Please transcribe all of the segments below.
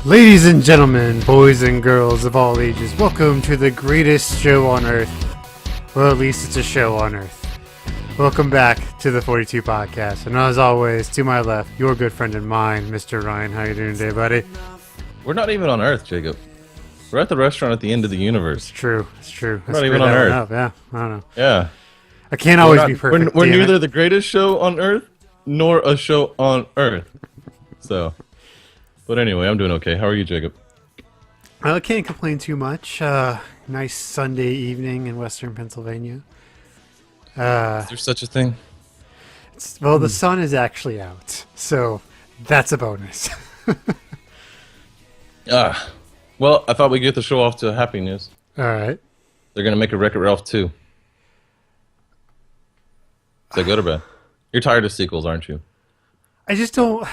Ladies and gentlemen, boys and girls of all ages, welcome to the greatest show on earth. Well, at least it's a show on earth. Welcome back to the 42 Podcast. And as always, to my left, your good friend and mine, Mr. Ryan. How you doing today, buddy? We're not even on Earth, Jacob. We're at the restaurant at the end of the universe. It's true. It's true. We're not even on Earth. Yeah, I don't know. Yeah. I can't always be perfect. We're neither the greatest show on Earth nor a show on Earth. So, but anyway, I'm doing okay. How are you, Jacob? I can't complain too much. Nice Sunday evening in Western Pennsylvania. Is there such a thing? Well, the sun is actually out, so that's a bonus. Well, I thought we'd get the show off to happy news. All right. They're going to make a Wreck-It Ralph 2. Is that good or bad? You're tired of sequels, aren't you? I just don't...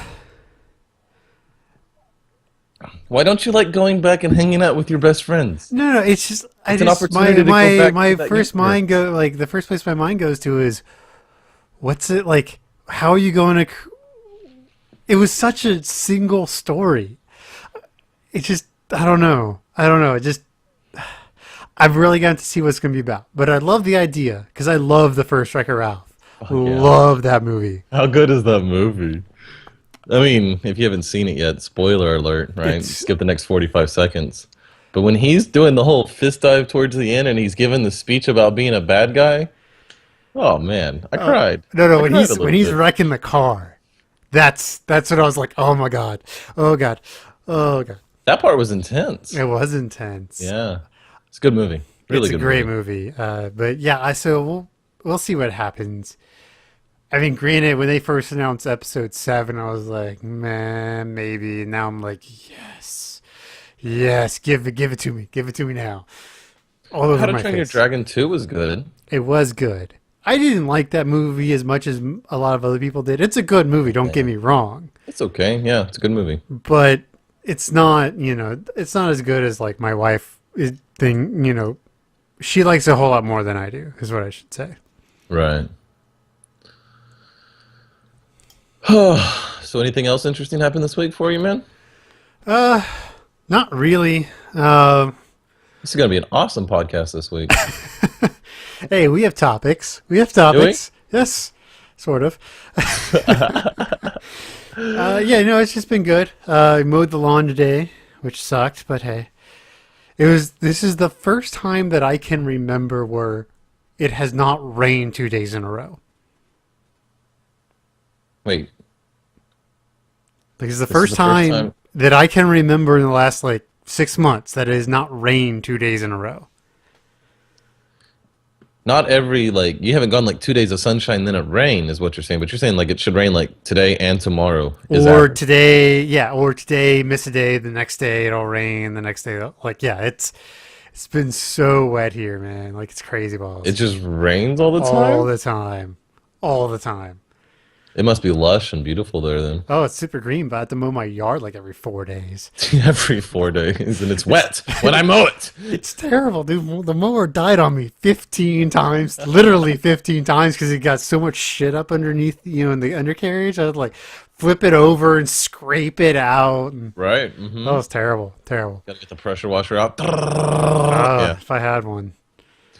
Why don't you like going back and hanging out with your best friends? No, it's just... It's an opportunity to go back to that first mind go like the first place my mind goes to is, what's it like? How are you going to... It was such a single story. It just... I don't know. It just... I've really got to see what it's going to be about. But I love the idea, because I love the first Wreck-It Ralph. Oh, yeah. Love that movie. How good is that movie? I mean, if you haven't seen it yet, spoiler alert, right? Skip the next 45 seconds. But when he's doing the whole fist dive towards the end and he's giving the speech about being a bad guy, oh man, I cried. No, when he's wrecking the car, that's what I was like, oh my god, oh god, oh god. That part was intense. It was intense. Yeah, it's a good movie. Really good. It's a great movie. But yeah, so we'll see what happens. I mean, granted, when they first announced episode 7, I was like, man, maybe. Now I'm like, yes, give it to me now. All over How to my Train face. Your Dragon 2 was good. It was good. I didn't like that movie as much as a lot of other people did. It's a good movie, don't get me wrong. It's okay. Yeah, it's a good movie. But it's not, it's not as good as like my wife thing, she likes it a whole lot more than I do, is what I should say. Right. So anything else interesting happened this week for you, man? Not really. This is going to be an awesome podcast this week. Hey, we have topics. Do we? Yes, sort of. It's just been good. I mowed the lawn today, which sucked, but hey. This is the first time that I can remember where it has not rained 2 days in a row. Wait. Like, it's the first time that I can remember in the last, 6 months that it has not rained 2 days in a row. Not every, you haven't gone 2 days of sunshine, then it rain is what you're saying. But you're saying, it should rain, today and tomorrow. Or today, miss a day, the next day it'll rain, the next day, it's been so wet here, man. It's crazy balls. It just rains all the time? All the time. It must be lush and beautiful there, then. Oh, it's super green, but I have to mow my yard every 4 days. Every 4 days, and it's wet when I mow it. It's terrible, dude. The mower died on me 15 times, literally 15 times, because it got so much shit up underneath, in the undercarriage. I would flip it over and scrape it out. And, right. Mm-hmm. Oh, it's terrible. Terrible. Gotta get the pressure washer out. Yeah. If I had one.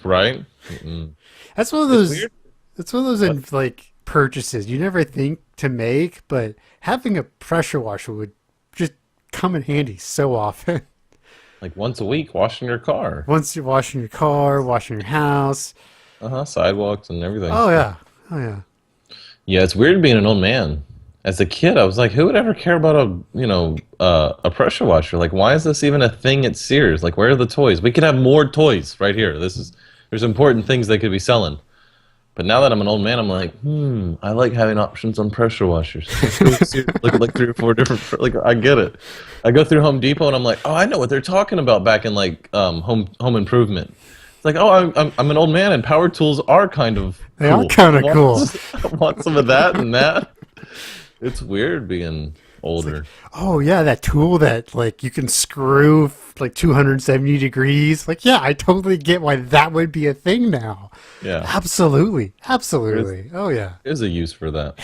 Right. Mm-mm. That's one of those. That's one of those purchases you never think to make, but having a pressure washer would just come in handy so often. Once a week, washing your car. Once you're washing your car, washing your house. Sidewalks and everything. Oh yeah. Yeah, it's weird being an old man. As a kid, I was like, who would ever care about a pressure washer? Why is this even a thing at Sears? Where are the toys? We could have more toys right here. There's important things they could be selling. But now that I'm an old man, I'm like, I like having options on pressure washers. Look at 3 or 4 different. I get it. I go through Home Depot and I'm like, oh, I know what they're talking about back in home improvement. It's I'm an old man and power tools are kind of. They are kind of cool. I want some of that and that. It's weird being older. Oh yeah, that tool that you can screw 270 degrees. I totally get why that would be a thing now. Yeah. Absolutely. Oh yeah. There's a use for that.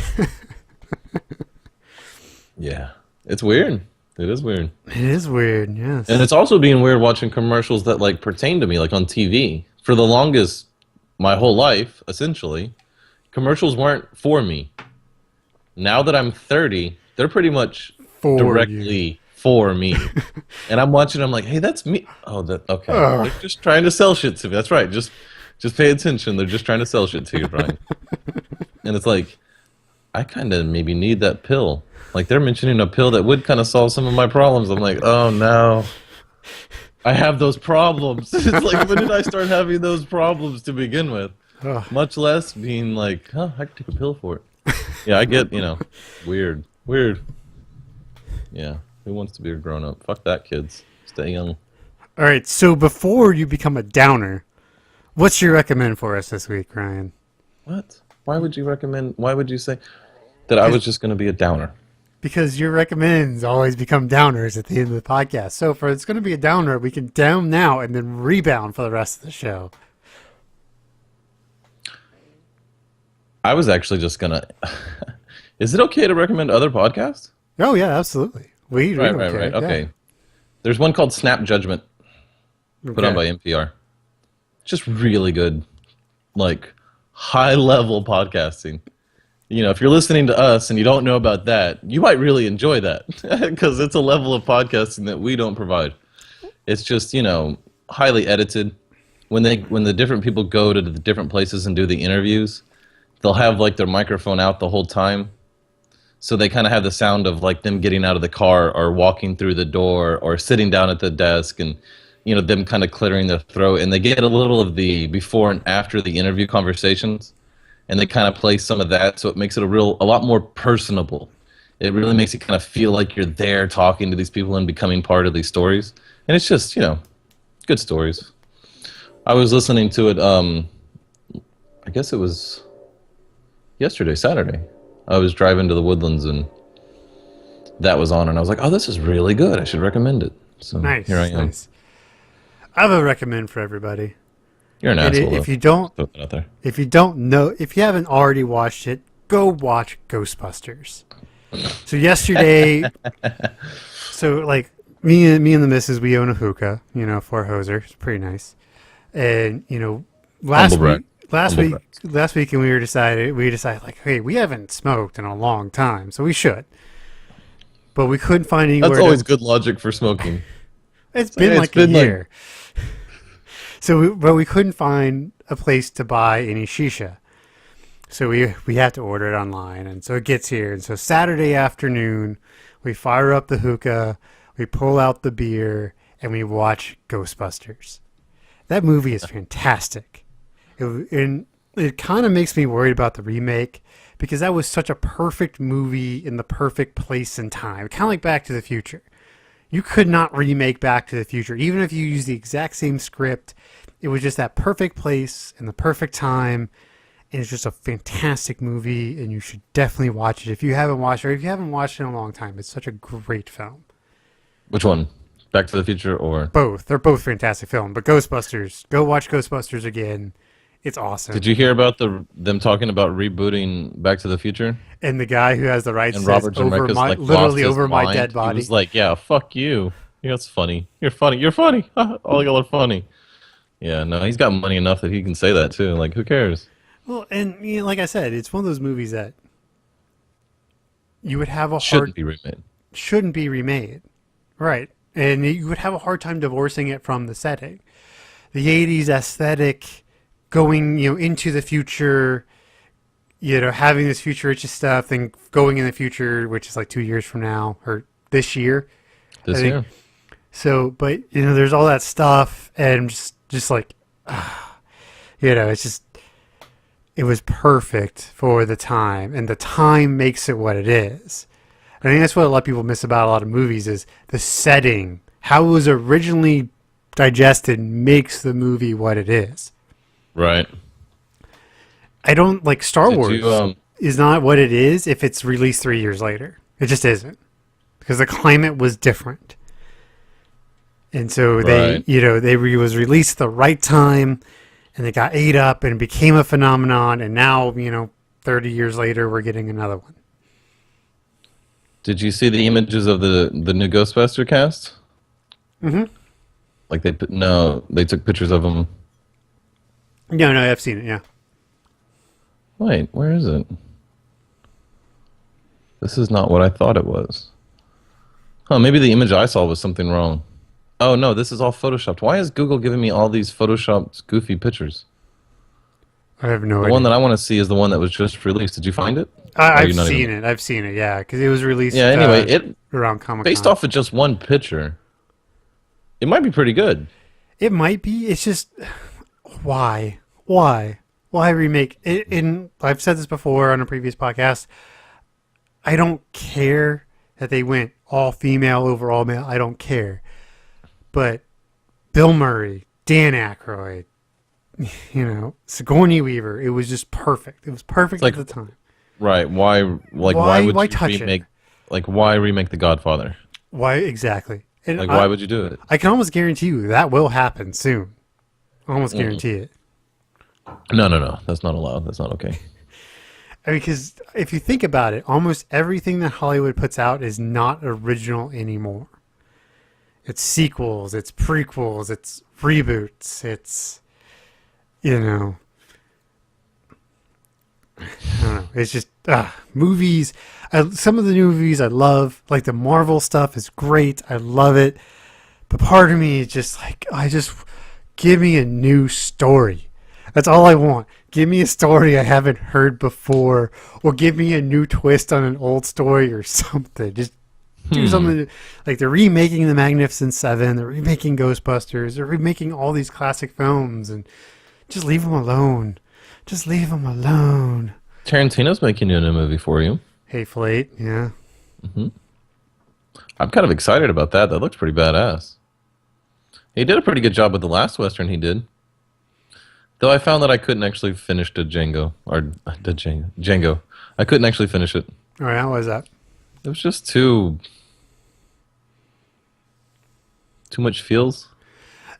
Yeah. It's weird. It is weird. It is weird, yes. And it's also being weird watching commercials that like pertain to me, like on TV. For the longest, my whole life, essentially, commercials weren't for me. Now that I'm 30, they're pretty much directly for me. And I'm watching, I'm like, hey, that's me. Oh, that okay. They're just trying to sell shit to me. That's right. Just pay attention. They're just trying to sell shit to you, Brian. And it's like, I kind of maybe need that pill. Like, they're mentioning a pill that would kind of solve some of my problems. I'm like, oh, no. I have those problems. It's like, when did I start having those problems to begin with? Much less being like, oh, I could take a pill for it. Yeah, I get, weird. Yeah, who wants to be a grown-up? Fuck that, kids. Stay young. All right, so before you become a downer, what's your recommend for us this week, Ryan? What? Why would you say that I was just going to be a downer? Because your recommends always become downers at the end of the podcast. So if it's going to be a downer, we can down now and then rebound for the rest of the show. I was actually just going to... Is it okay to recommend other podcasts? Oh, yeah, absolutely. Right. Okay. Yeah. There's one called Snap Judgment, put on by NPR. Just really good, like, high-level podcasting. If you're listening to us and you don't know about that, you might really enjoy that because it's a level of podcasting that we don't provide. It's just, highly edited. When the different people go to the different places and do the interviews, they'll have like their microphone out the whole time. So they kind of have the sound of like them getting out of the car or walking through the door or sitting down at the desk and, them kind of clearing their throat. And they get a little of the before and after the interview conversations. And they kind of play some of that, so it makes it a lot more personable. It really makes it kind of feel like you're there talking to these people and becoming part of these stories. And it's just, good stories. I was listening to it, I guess it was yesterday, Saturday. I was driving to the Woodlands and that was on, and I was like, oh, this is really good. I should recommend it. So nice, here I am. Nice. I have a recommend for everybody. You're an asshole. If you haven't already watched it, go watch Ghostbusters. So yesterday, me and the missus, we own a hookah, for Hoser. It's pretty nice. And last week, and we decided like, hey, we haven't smoked in a long time, so we should. But we couldn't find anywhere. That's always good logic for smoking. It's been a year. But we couldn't find a place to buy any shisha. So we had to order it online. And so it gets here. And so Saturday afternoon, we fire up the hookah, we pull out the beer, and we watch Ghostbusters. That movie is fantastic. It kind of makes me worried about the remake because that was such a perfect movie in the perfect place and time. Kind of like Back to the Future. You could not remake Back to the Future. Even if you use the exact same script, it was just that perfect place and the perfect time. And it's just a fantastic movie, and you should definitely watch it if you haven't watched it, or if you haven't watched it in a long time. It's such a great film. Which one? Back to the Future or? Both. They're both fantastic films. But Ghostbusters, go watch Ghostbusters again. It's awesome. Did you hear about them talking about rebooting Back to the Future? And the guy who has the rights and says, Robert Zemeckis literally over my mind. dead body. He was like, yeah, fuck you. Yeah, it's funny. You're funny. You're funny. All y'all are funny. Yeah, no, he's got money enough that he can say that too. Like, who cares? Well, and like I said, it's one of those movies that you would have shouldn't be remade. Right. And you would have a hard time divorcing it from the setting. The 80s aesthetic, going, into the future, having this futuristic stuff, then going in the future, which is like 2 years from now, or this year. This year. So, but, there's all that stuff, and just like, it's just, it was perfect for the time, and the time makes it what it is. I think that's what a lot of people miss about a lot of movies is the setting. How it was originally digested makes the movie what it is. Right. I don't like Star Wars is not what it is if it's released 3 years later. It just isn't. Because the climate was different. And so it was released at the right time, and it got ate up and became a phenomenon, and now, 30 years later we're getting another one. Did you see the images of the new Ghostbuster cast? Mm-hmm. Like they took pictures of them. No, I've seen it. Yeah. Wait, where is it? This is not what I thought it was. Huh, maybe the image I saw was something wrong. Oh no, this is all photoshopped. Why is Google giving me all these photoshopped goofy pictures? I have no idea. The one that I want to see is the one that was just released. Did you find it? I've seen it. I've seen it. Yeah, because it was released. Yeah. Anyway, it around Comic-Con. based off of just one picture. It might be pretty good. It might be. It's just why remake? And I've said this before on a previous podcast. I don't care that they went all female over all male. I don't care. But Bill Murray, Dan Aykroyd, Sigourney Weaver, it was just perfect. It was perfect at the time. Right. Why would you touch remake, it? like, why remake The Godfather? Why exactly? And like, why would you do it? I can almost guarantee you that will happen soon. Almost guarantee it. No. That's not allowed. That's not okay. I mean, because if you think about it, almost everything that Hollywood puts out is not original anymore. It's sequels, it's prequels, it's reboots, it's, I don't know. It's just, movies. Some of the new movies I love, like the Marvel stuff is great. I love it. But part of me is just like, give me a new story. That's all I want. Give me a story I haven't heard before, or give me a new twist on an old story or something. Just do something. Like they're remaking The Magnificent Seven, they're remaking Ghostbusters, they're remaking all these classic films, and just leave them alone. Just leave them alone. Tarantino's making a new movie for you. Hateful Eight, yeah. Mm-hmm. I'm kind of excited about that. That looks pretty badass. He did a pretty good job with the last Western he did. Though I found that I couldn't actually finish Django. I couldn't actually finish it. All right, how was that? It was just too much feels.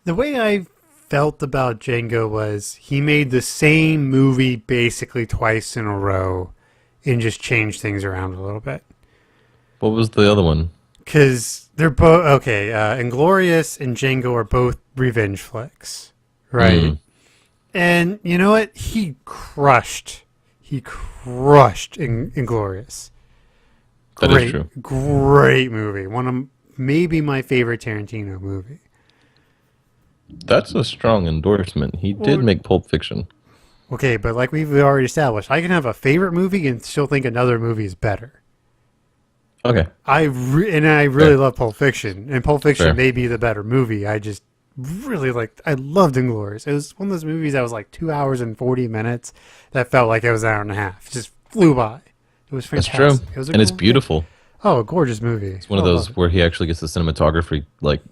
The way I felt about Django was he made the same movie basically twice in a row and just changed things around a little bit. What was the other one? Because they're both, okay, Inglourious and Django are both revenge flicks, right? Mm. And you know what? He crushed Inglourious. That is true. Great movie. One of maybe my favorite Tarantino movie. That's a strong endorsement. He did make Pulp Fiction. Okay, but like we've already established, I can have a favorite movie and still think another movie is better. Okay. I really love Pulp Fiction, and Pulp Fiction may be the better movie. I just really I loved Inglourious. It was one of those movies that was like 2 hours and 40 minutes that felt like it was an hour and a half. It just flew by. It was fantastic. That's true. It was and it's beautiful. Oh, a gorgeous movie. It's one of those where he actually gets the cinematography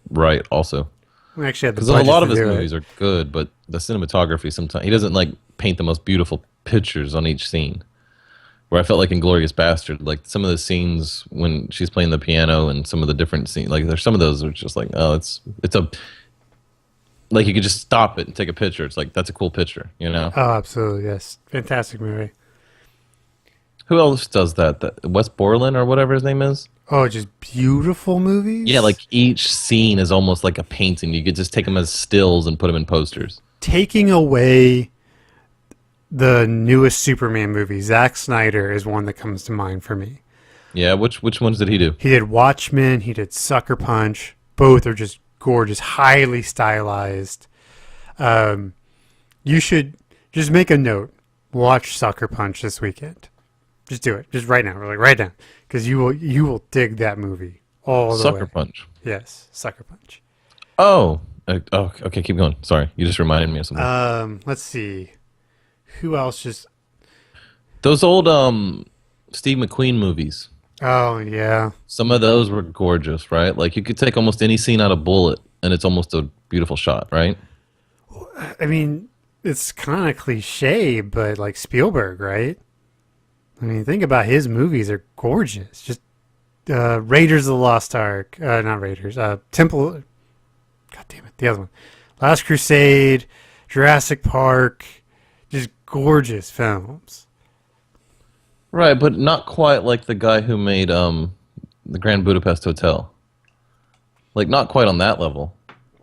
right also. We actually had the because a lot of his movies are good, but the cinematography sometimes he doesn't paint the most beautiful pictures on each scene. Where I felt like Inglourious Bastard, like some of the scenes when she's playing the piano and some of the different scenes, like there's some of those are just like, oh, it's like you could just stop it and take a picture. It's like that's a cool picture, Oh, absolutely, yes, fantastic movie. Who else does that? Wes Borland or whatever his name is. Oh, just beautiful movies? Yeah, like each scene is almost like a painting. You could just take them as stills and put them in posters. Taking away the newest Superman movie, Zack Snyder is one that comes to mind for me. Yeah, which ones did he do? He did Watchmen, he did Sucker Punch. Both are just gorgeous, highly stylized. You should just make a note. Watch Sucker Punch this weekend. Just do it. Just right now. Right now. Because you will dig that movie all the way. Sucker Punch. Yes, Sucker Punch. Oh, okay. Keep going. Sorry, you just reminded me of something. Let's see. Who else just... Those old Steve McQueen movies. Oh, yeah. Some of those were gorgeous, right? Like you could take almost any scene out of Bullet and it's almost a beautiful shot, right? I mean, it's kind of cliche, but like Spielberg, right? I mean, think about his movies. They're gorgeous. Just Raiders of the Lost Ark. Not Raiders. Temple... God damn it. The other one. Last Crusade. Jurassic Park. Just gorgeous films. Right, but not quite like the guy who made the Grand Budapest Hotel. Like, not quite on that level.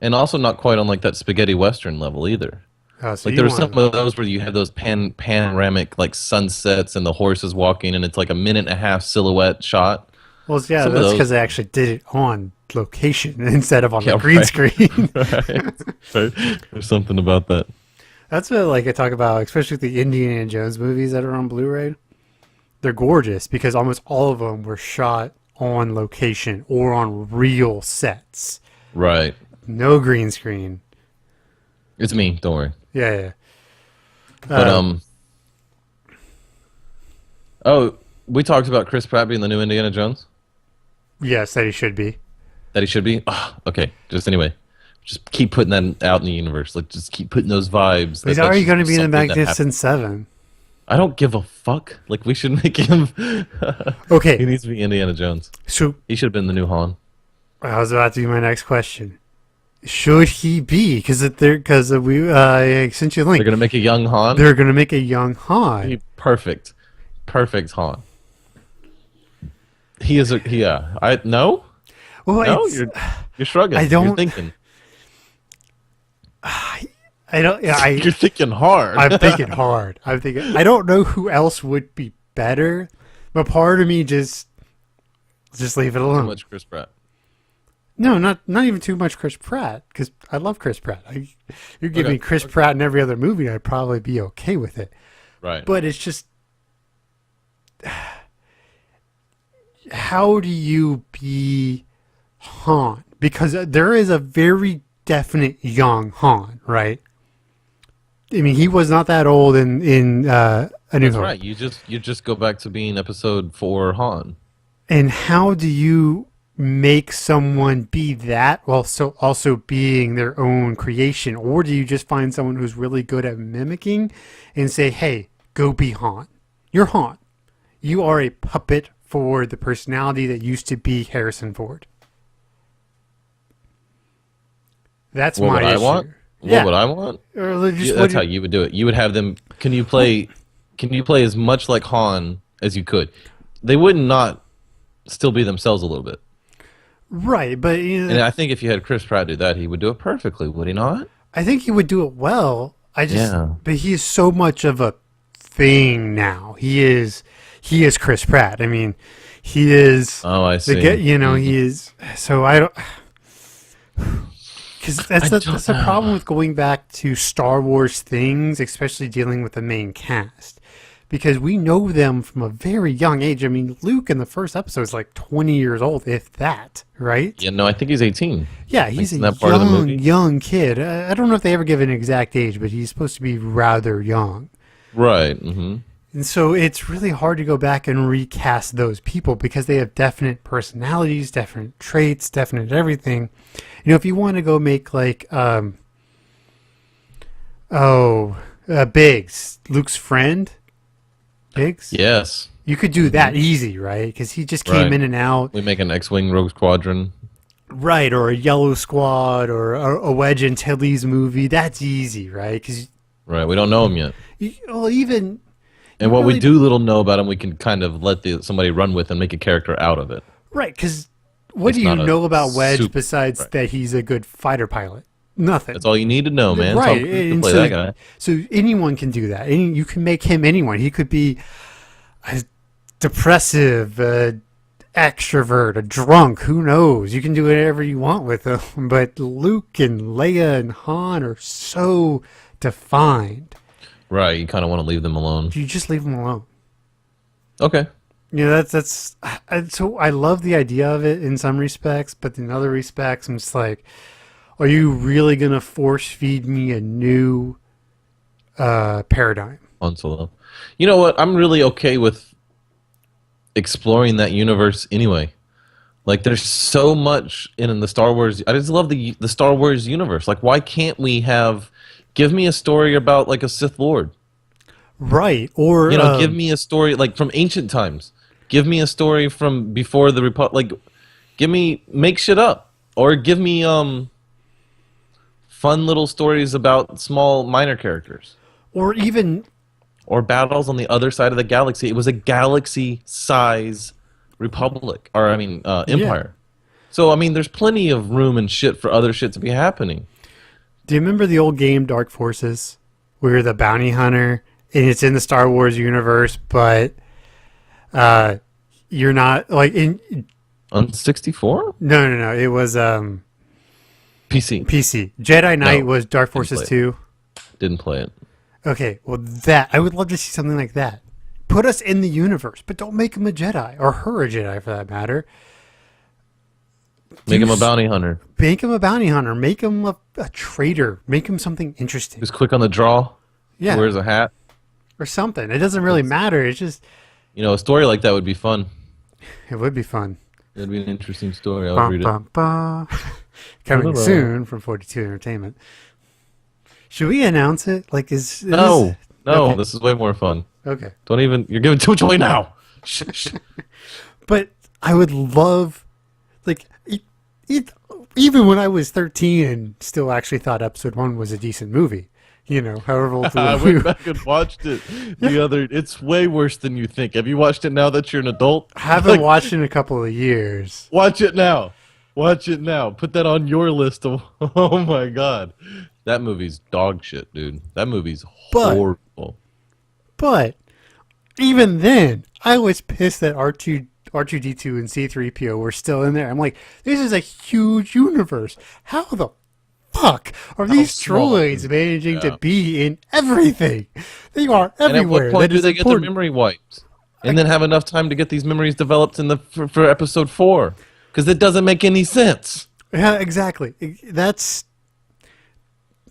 And also not quite on, like, that spaghetti western level either. So Like, there were some of those where you have those panoramic, like, sunsets and the horses walking, and it's like a 1.5-minute silhouette shot. Well, yeah, Some of that's those- because they actually did it on location instead of on the Yeah, green right. screen. Right. There's something about that. That's what like I talk about, especially with the Indiana Jones movies that are on Blu-ray. They're gorgeous because almost all of them were shot on location or on real sets. Right. No green screen. It's me. Don't worry. Yeah. But oh, we talked about Chris Pratt being the new Indiana Jones. Yes, that he should be. That he should be. Oh, okay. Just anyway, just keep putting that out in the universe. Like, just keep putting those vibes. He's that already that's going to be in the something that happened. Magnificent Seven. I don't give a fuck. Like, we should make him. Okay. He needs to be Indiana Jones. So He should have been the new Han. I was about to do my next question. Should he be? Because we I sent you a link. They're gonna make a young Han. They're going to make a young Han. Perfect Han. He is a yeah. I no. Well, No, it's- you're shrugging. I don't- You're thinking. I don't. Yeah, You're thinking hard. I'm thinking hard. I'm thinking. I don't know who else would be better, but part of me just leave it Too alone. much Chris Pratt. No, not even too much Chris Pratt because I love Chris Pratt. You give Okay, me Chris Pratt in every other movie, I'd probably be okay with it. Right. But it's just, how do you be Han? Because there is a very definite young Han, right? I mean, he was not that old in A New That's Hope. right. You just go back to being episode 4 Han. And how do you make someone be that while so also being their own creation? Or do you just find someone who's really good at mimicking and say, hey, go be Han? You're Han. You are a puppet for the personality that used to be Harrison Ford. That's What my would I issue. want? Yeah. What would I want? Or just Yeah, what that's do how you would do it. You would have them. Can you play as much like Han as you could? They would not still be themselves a little bit. right, but you know, And I think if you had Chris Pratt do that, he would do it perfectly. Would he not? I think he would do it well. Yeah. But he is so much of a thing now. He is Chris Pratt. I mean, he is. Oh, I see. He is. So I don't. Because that's the problem with going back to Star Wars things, especially dealing with the main cast. Because we know them from a very young age. I mean, Luke in the first episode is like 20 years old, if that, right? Yeah, no, I think he's 18. Yeah, he's a Isn't that part of the movie? young kid. I don't know if they ever give an exact age, but he's supposed to be rather young. Right. Mm-hmm. And so it's really hard to go back and recast those people because they have definite personalities, definite traits, definite everything. You know, if you want to go make like, Biggs, Luke's friend, Biggs? Yes. You could do that easy, right? Because he just came Right. in and out. We make an X-Wing Rogue Squadron. Right, or a Yellow Squad, or a Wedge Antilles movie. That's easy, right? Because, Right. We don't know him yet. well, even... And what we really- do little know about him, we can kind of let somebody run with and make a character out of it. Right, because what It's do you not a know about Wedge super- besides right. that he's a good fighter pilot? Nothing. That's all you need to know, man. Right, That's all you and can play so, that guy. so anyone can do that. You can make him anyone. He could be a depressive, extrovert, a drunk. Who knows? You can do whatever you want with him. But Luke and Leia and Han are so defined. Right. You kind of want to leave them alone. You just leave them alone. Okay. You know, so I love the idea of it in some respects, but in other respects, I'm just like, are you really going to force feed me a new paradigm? Han Solo. You know what? I'm really okay with exploring that universe anyway. Like, there's so much in the Star Wars. I just love the Star Wars universe. Like, why can't we give me a story about like a Sith Lord? Right. Or, Give me a story like from ancient times. Give me a story from before the Republic. Like, make shit up, or give me fun little stories about small minor characters. or even Or battles on the other side of the galaxy. It was a galaxy-size Republic, or I mean, Empire. So, I mean, there's plenty of room and shit for other shit to be happening. Do you remember the old game Dark Forces, where you're the bounty hunter, and it's in the Star Wars universe, but you're not like in On 64? No. It was PC. Jedi Knight No, was Dark didn't Forces play it. 2. Didn't play it. Okay, well that I would love to see something like that. Put us in the universe, but don't make him a Jedi or her a Jedi for that matter. Make him a bounty hunter. Make him a bounty hunter. Make him a traitor. Make him something interesting. Who's quick on the draw. Yeah, Wears a hat. or something. It doesn't really matter. It's just You know, a story like that would be fun. it would be fun. It would be an interesting story. I would read it. Coming soon from 42 Entertainment. Should we announce it? Like, No, Okay. this is way more fun. Okay. Don't even. You're giving too much away now. But I would love, like, even when I was 13 and still actually thought episode 1 was a decent movie. You know, however old I went back and watched it the other. It's way worse than you think. Have you watched it now that you're an adult? I haven't watched it in a couple of years. Watch it now. Watch it now. Put that on your list of. Oh my god, that movie's dog shit, dude. That movie's horrible. But even then, I was pissed that R2D2 and C3PO were still in there. I'm like, this is a huge universe. How the fuck are these small. droids managing to be in everything? They are And everywhere. at what point That do is they get their important. memory wiped, and then have enough time to get these memories developed in for episode 4? Because it doesn't make any sense. Yeah, exactly. That's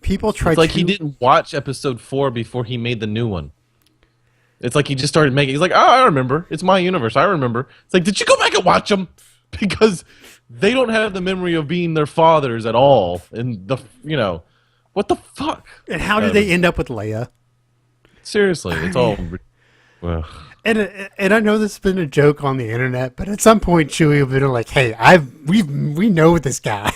people try. It's like he didn't watch episode 4 before he made the new one. It's like he just started making. He's like, oh, I remember. It's my universe. I remember. It's like, did you go back and watch them? Because they don't have the memory of being their fathers at all. And what the fuck? And how did they end up with Leia? Seriously, it's all. Well, And I know this has been a joke on the internet, but at some point Chewie will be like, "Hey, we know this guy."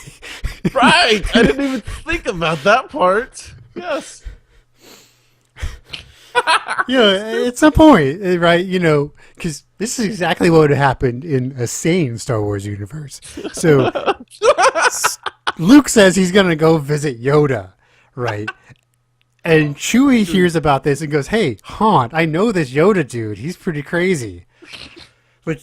right. I didn't even think about that part. Yes. At some point, right? Because this is exactly what would have happened in a sane Star Wars universe. So Luke says he's going to go visit Yoda, right? And Chewie hears about this and goes, "Hey, Han, I know this Yoda dude. He's pretty crazy." But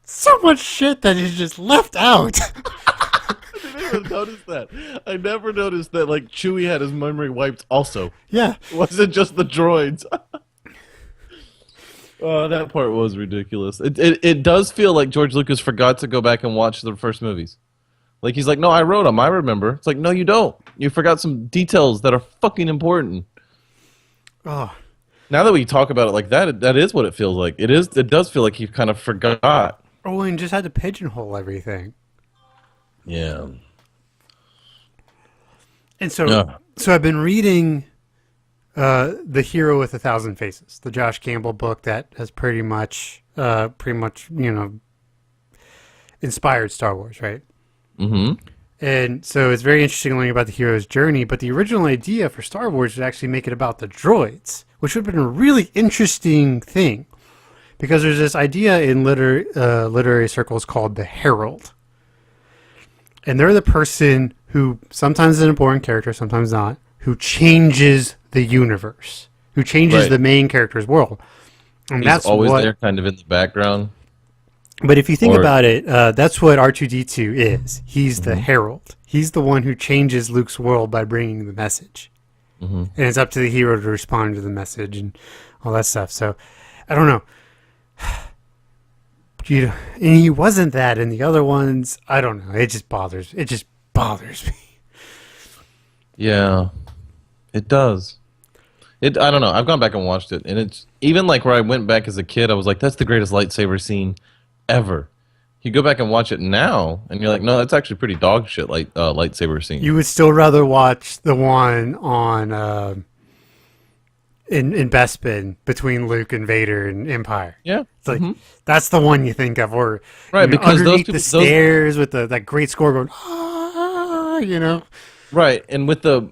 so much shit that is just left out. I didn't even notice that. I never noticed that, like, Chewie had his memory wiped also. Yeah. It wasn't just the droids. Oh, that part was ridiculous. It does feel like George Lucas forgot to go back and watch the first movies. Like, he's like, no, I wrote them. I remember. It's like, no, you don't. You forgot some details that are fucking important. Oh. Now that we talk about it like that, that is what it feels like. It does feel like he kind of forgot. Oh, and just had to pigeonhole everything. Yeah. And so I've been reading The Hero with a Thousand Faces, the Josh Campbell book that has pretty much inspired Star Wars, right? Mm-hmm. And so it's very interesting learning about the hero's journey, but the original idea for Star Wars was actually make it about the droids, which would have been a really interesting thing, because there's this idea in literary circles called the Herald. And they're the person who sometimes is an important character, sometimes not, who changes the universe, who changes the main character's world. And He's that's always there kind of in the background. But if you think about it, that's what R2-D2 is. He's the herald. He's the one who changes Luke's world by bringing the message. Mm-hmm. And it's up to the hero to respond to the message and all that stuff. So, I don't know. And he wasn't that in the other ones. I don't know. It just bothers me. Yeah, it does. I don't know. I've gone back and watched it, and it's even like where I went back as a kid. I was like, "That's the greatest lightsaber scene ever." You go back and watch it now, and you're like, "No, that's actually pretty dog shit." Lightsaber scene. You would still rather watch the one on in Bespin between Luke and Vader and Empire. Yeah, it's like that's the one you think of, or right? Because underneath those the stairs with that great score going, right. And with the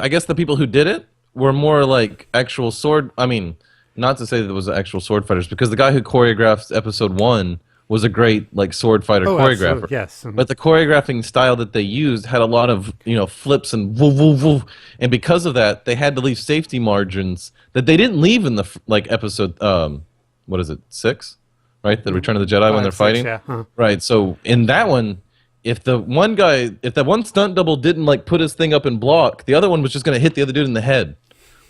I guess the people who did it were more like actual sword. I mean, not to say that it was actual sword fighters, because the guy who choreographed episode 1 was a great like sword fighter choreographer. Absolutely, yes. But the choreographing style that they used had a lot of flips and woo woo woo, and because of that, they had to leave safety margins that they didn't leave in the like episode what is it 6, right? The Return of the Jedi when they're 6, fighting, yeah. Huh. right? So in that one, if that one stunt double didn't like put his thing up and block, the other one was just going to hit the other dude in the head.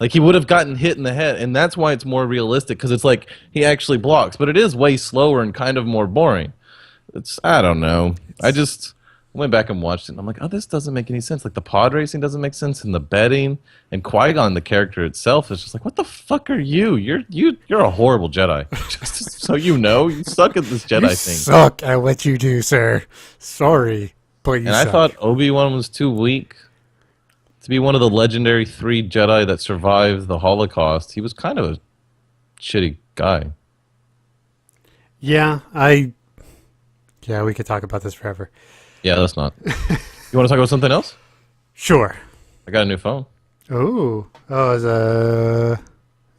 Like he would have gotten hit in the head, and that's why it's more realistic, because it's like he actually blocks, but it is way slower and kind of more boring. I don't know. I just went back and watched it, and I'm like, oh, this doesn't make any sense. Like the pod racing doesn't make sense, and the betting, and Qui-Gon, the character itself, is just like, what the fuck are you? You're a horrible Jedi. Just so you know, you suck at this Jedi You thing. suck at what you do, sir. Sorry, but you suck. I thought Obi-Wan was too weak to be one of the legendary 3 Jedi that survived the Holocaust. He was kind of a shitty guy. Yeah, we could talk about this forever. Yeah, that's not. You want to talk about something else? Sure. I got a new phone. It's a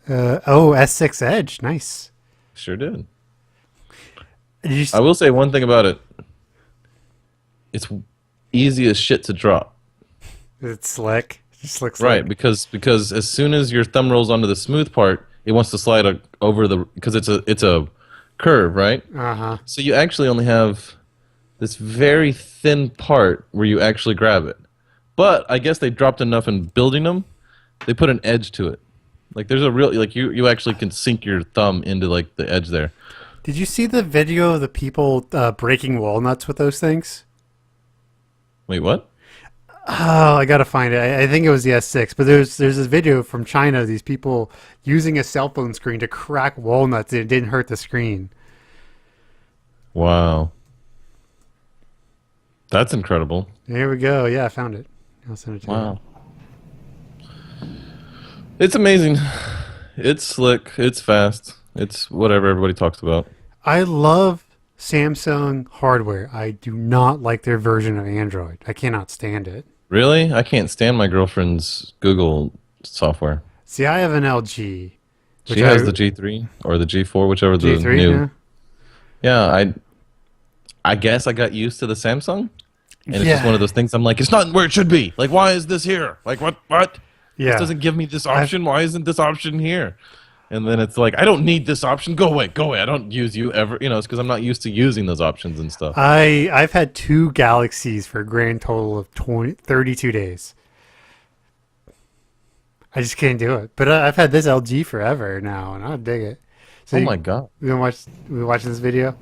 S6 Edge. Nice. Sure did. You I will say one thing about it. It's easy as shit to drop. It's slick. Just looks Right, because as soon as your thumb rolls onto the smooth part, it wants to slide over because it's a curve, right? Uh-huh. So you actually only have this very thin part where you actually grab it. But I guess they dropped enough in building them. They put an edge to it. Like there's a real you actually can sink your thumb into like the edge there. Did you see the video of the people breaking walnuts with those things? Wait, what? Oh, I gotta find it. I think it was the S6, but there's this video from China of these people using a cell phone screen to crack walnuts and it didn't hurt the screen. Wow. That's incredible. There we go. Yeah, I found it. I'll send it to you. Wow. It's amazing. It's slick. It's fast. It's whatever everybody talks about. I love Samsung hardware. I do not like their version of Android. I cannot stand it. Really? I can't stand my girlfriend's Google software. See, I have an LG. She has the G3 or the G4, whichever the G3, new. Yeah, I guess I got used to the Samsung. And it's just one of those things I'm like, it's not where it should be. Like, why is this here? Like, what? Yeah. This doesn't give me this option. Why isn't this option here? And then it's like, I don't need this option. Go away. I don't use you ever. It's because I'm not used to using those options and stuff. I've had 2 Galaxies for a grand total of 32 days. I just can't do it. But I've had this LG forever now, and I dig it. So my God. We watching this video?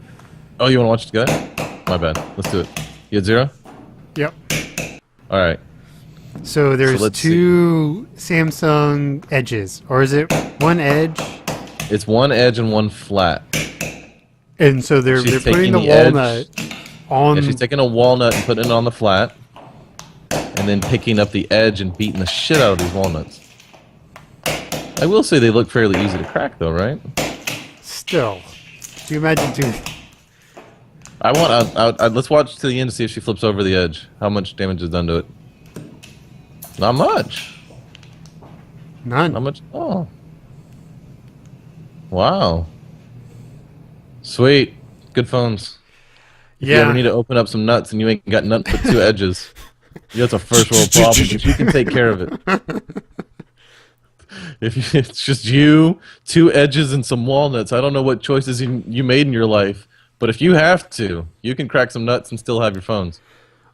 Oh, you want to watch it together? My bad. Let's do it. You had 0? Yep. All right. So there's let's 2 Samsung edges, or is it one edge? It's one edge and one flat. And so they're putting the walnut on. Yeah, she's taking a walnut and putting it on the flat, and then picking up the edge and beating the shit out of these walnuts. I will say they look fairly easy to crack, though, right? Still, do you imagine 2? Let's watch to the end to see if she flips over the edge. How much damage is done to it? Not much. None. Not much. Oh. Wow. Sweet. Good phones. If you ever need to open up some nuts and you ain't got nothing but 2 edges, that's a first world problem, but you can take care of it. If it's just you, 2 edges, and some walnuts, I don't know what choices you made in your life, but if you have to, you can crack some nuts and still have your phones.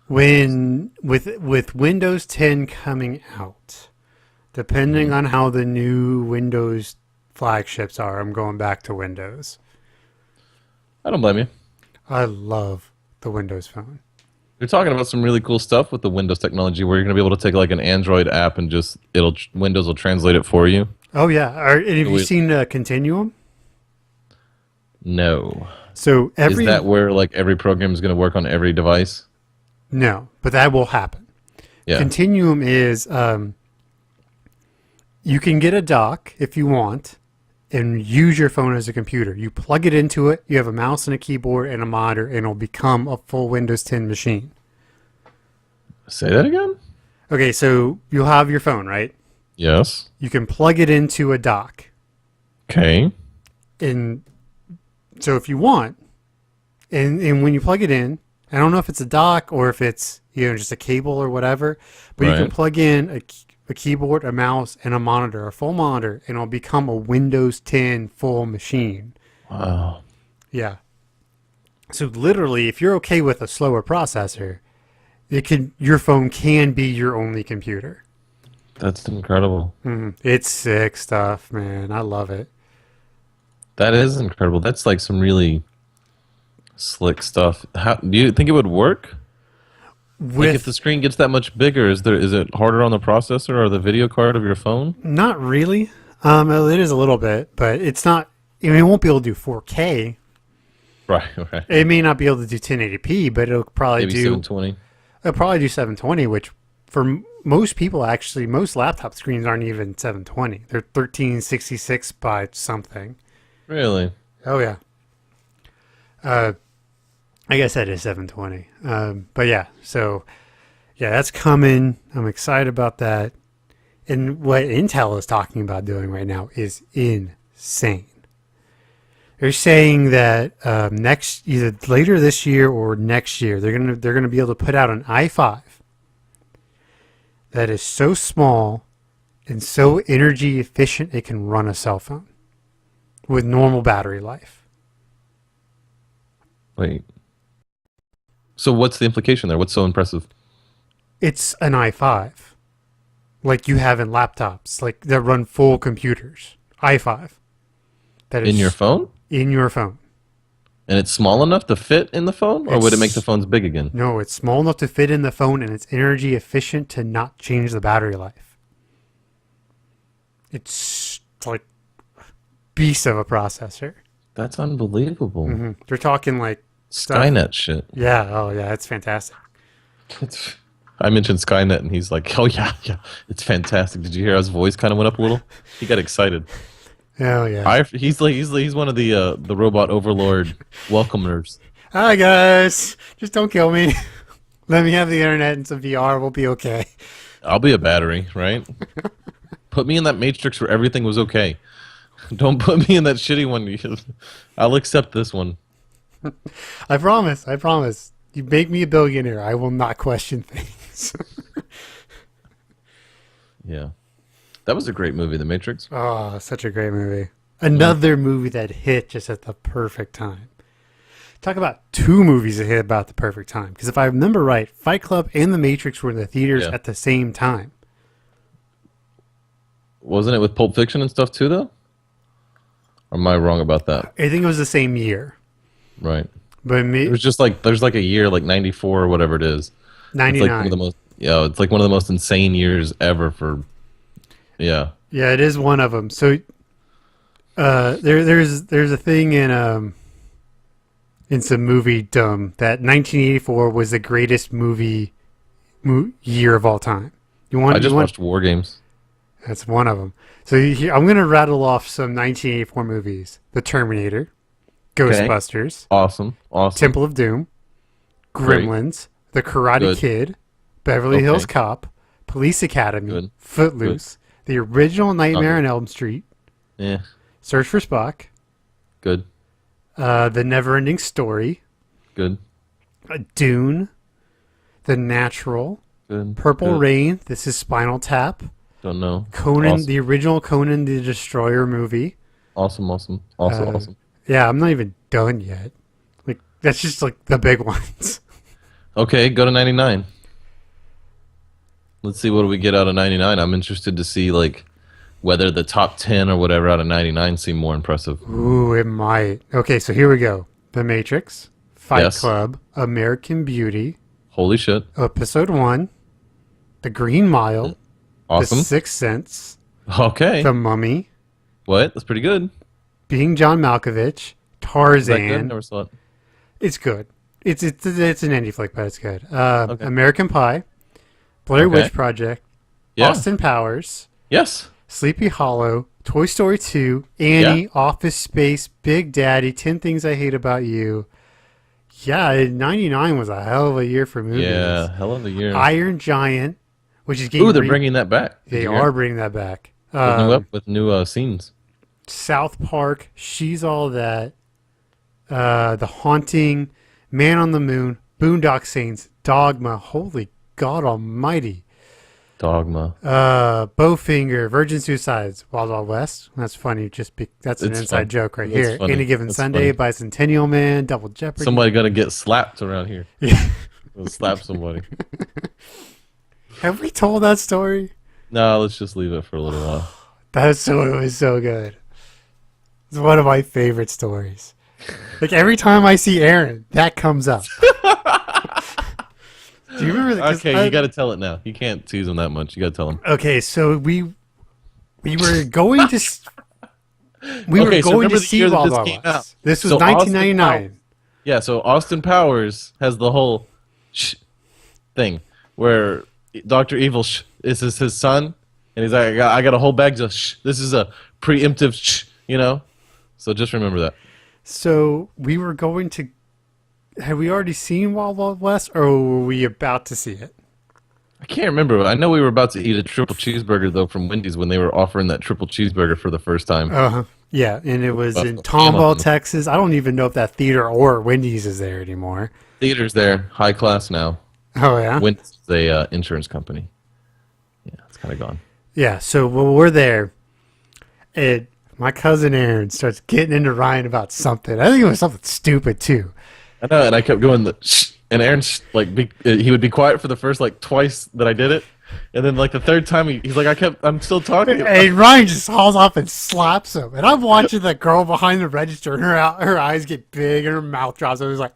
When with Windows 10 coming out, depending on how the new Windows flagships are, I'm going back to Windows. I don't blame you. I love the Windows phone. You're talking about some really cool stuff with the Windows technology, where you're going to be able to take like an Android app and just Windows will translate it for you. Oh yeah, have you seen Continuum? No. So is that where like every program is going to work on every device? No, but that will happen. Yeah. Continuum is you can get a dock if you want and use your phone as a computer. You plug it into it, you have a mouse and a keyboard and a monitor, and it'll become a full Windows 10 machine. Say that again? Okay, so you'll have your phone, right? Yes. You can plug it into a dock. Okay. And so if you want, and when you plug it in, I don't know if it's a dock or if it's just a cable or whatever, but you can Right. plug in a keyboard, a mouse, and a monitor, a full monitor, and it'll become a Windows 10 full machine. Wow. Yeah. So literally, if you're okay with a slower processor, your phone can be your only computer. That's incredible. It's sick stuff, man. I love it. That is incredible. That's like some really slick stuff. How do you think it would work? Like if the screen gets that much bigger, is it harder on the processor or the video card of your phone? Not really. It is a little bit, but it's not. I mean, it won't be able to do 4K. Right, right. It may not be able to do 1080p, but it'll probably Maybe do 720. It'll probably do 720, which for most people, actually, most laptop screens aren't even 720. They're 1366 by something. Really? Oh yeah. I guess that is 720. But yeah, so yeah, that's coming. I'm excited about that. And what Intel is talking about doing right now is insane. They're saying that either later this year or next year, they're gonna be able to put out an i5 that is so small and so energy efficient it can run a cell phone with normal battery life. Wait. So what's the implication there? What's so impressive? It's an i5, like you have in laptops, like that run full computers. i5. That is In your phone? In your phone. And it's small enough to fit in the phone? Or would it make the phones big again? No, it's small enough to fit in the phone, and it's energy efficient to not change the battery life. It's like beast of a processor. That's unbelievable. They're talking like Skynet shit. Yeah, oh yeah, it's fantastic. I mentioned Skynet, and he's like, "Oh yeah, yeah, it's fantastic." Did you hear how his voice kind of went up a little? He got excited. Oh yeah. He's one of the robot overlord welcomers. Hi guys, just don't kill me. Let me have the internet and some VR. We'll be okay. I'll be a battery, right? Put me in that matrix where everything was okay. Don't put me in that shitty one. I'll accept this one. I promise. I promise. You make me a billionaire, I will not question things. Yeah. That was a great movie, The Matrix. Oh, such a great movie. Another movie that hit just at the perfect time. Talk about two movies that hit about the perfect time. Because if I remember right, Fight Club and The Matrix were in the theaters at the same time. Wasn't it with Pulp Fiction and stuff too, though? Or am I wrong about that? I think it was the same year. Right. But It was just like, there's like a year, like 94 or whatever it is. 99. It's like one of the most, it's like one of the most insane years ever for, Yeah, it is one of them. So there's a thing in some movie dumb that 1984 was the greatest year of all time. I just watched War Games. That's one of them. So I'm going to rattle off some 1984 movies. The Terminator, Ghostbusters, Awesome. Temple of Doom, Gremlins, The Karate Kid, Beverly Hills Cop, Police Academy, Footloose, the original Nightmare on Elm Street, Search for Spock, Good. The Neverending Story, Good. Dune, The Natural, Good. Purple Rain, This is Spinal Tap, Don't know. Conan, the original Conan the Destroyer movie. Awesome. Awesome. Yeah, I'm not even done yet. Like that's just like the big ones. Okay, go to 99. Let's see what do we get out of 99. I'm interested to see like whether the top 10 or whatever out of 99 seem more impressive. Ooh, it might. Okay, so here we go. The Matrix, Fight Club, American Beauty. Holy shit. Episode 1, The Green Mile. Awesome. The Sixth Sense. Okay. The Mummy. What? That's pretty good. Being John Malkovich. Tarzan. Is that good? Never saw it. It's good. It's an indie flick, but it's good. American Pie. Blair Witch Project. Austin Powers. Yes. Sleepy Hollow. Toy Story 2. Annie. Office Space. Big Daddy. 10 Things I Hate About You. Yeah, 99 was a hell of a year for movies. Yeah, hell of a year. Iron Giant, which is getting they're bringing that back. They are bringing that back. With new scenes. South Park, She's All That, The Haunting, Man on the Moon, Boondock Saints, Dogma, holy God almighty. Dogma. Bowfinger, Virgin Suicides, Wild Wild West. That's funny. That's an inside joke right here. Funny. Any Given Sunday, Bicentennial Man, Double Jeopardy. Somebody gonna get slapped around here. Yeah. We'll slap somebody. Have we told that story? No, let's just leave it for a little while. It was so good. It's one of my favorite stories. Like every time I see Aaron, that comes up. Do you remember that? Okay, you got to tell it now. You can't tease him that much. You got to tell him. Okay, so we were going to see Wild Wild West. This was 1999. Yeah, so Austin Powers has the whole thing where Dr. Evil is his son, and he's like, I got a whole bag of this is a preemptive So just remember that. So we were going to. Had we already seen Wild Wild West, or were we about to see it? I can't remember. I know we were about to eat a triple cheeseburger, though, from Wendy's when they were offering that triple cheeseburger for the first time. Uh-huh. Yeah, and it was in Tomball, Texas. I don't even know if that theater or Wendy's is there anymore. Theater's there. High class now. Oh, yeah? Wendy's is a insurance company. Yeah, it's kind of gone. Yeah, so when we're there, my cousin Aaron starts getting into Ryan about something. I think it was something stupid, too. I know, and I kept going, and Aaron's like, he would be quiet for the first twice that I did it, and then the third time he's like, I'm still talking. And Ryan just hauls off and slaps him, and I'm watching the girl behind the register, and her eyes get big and her mouth drops. I was like,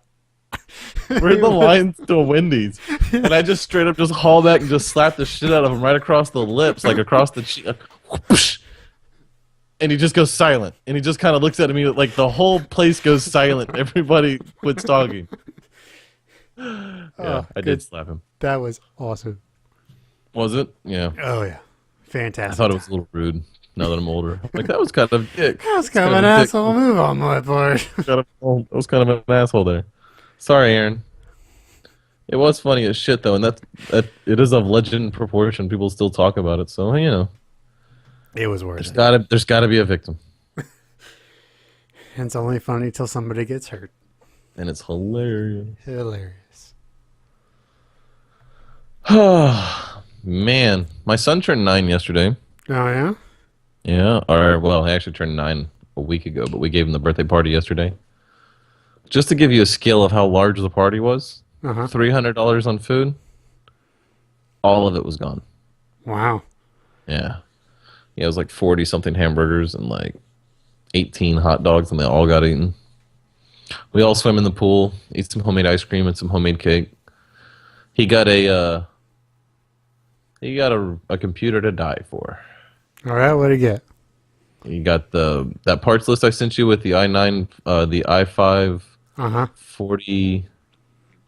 we're in the lines to a Wendy's, and I just straight up just haul back and just slap the shit out of him right across the lips, across the cheek. And he just goes silent. And he just kind of looks at me like the whole place goes silent. Everybody quits talking. Yeah, I did slap him. That was awesome. Was it? Yeah. Oh, yeah. Fantastic. I thought it was a little rude now that I'm older. That was kind of a dick. That was kind of an asshole move on my part. That was kind of an asshole there. Sorry, Aaron. It was funny as shit, though. And that it is of legend proportion. People still talk about it. So, it was worth it. There's got to be a victim. And it's only funny till somebody gets hurt. And it's hilarious. Hilarious. Man, my son turned 9 yesterday. Oh, yeah? Yeah, he actually turned 9 a week ago, but we gave him the birthday party yesterday. Just to give you a scale of how large the party was, $300 on food, all of it was gone. Wow. Yeah. Yeah, it was 40-something hamburgers and 18 hot dogs, and they all got eaten. We all swam in the pool, ate some homemade ice cream and some homemade cake. He got a computer to die for. All right, what'd he get? He got that parts list I sent you with the i9, the i5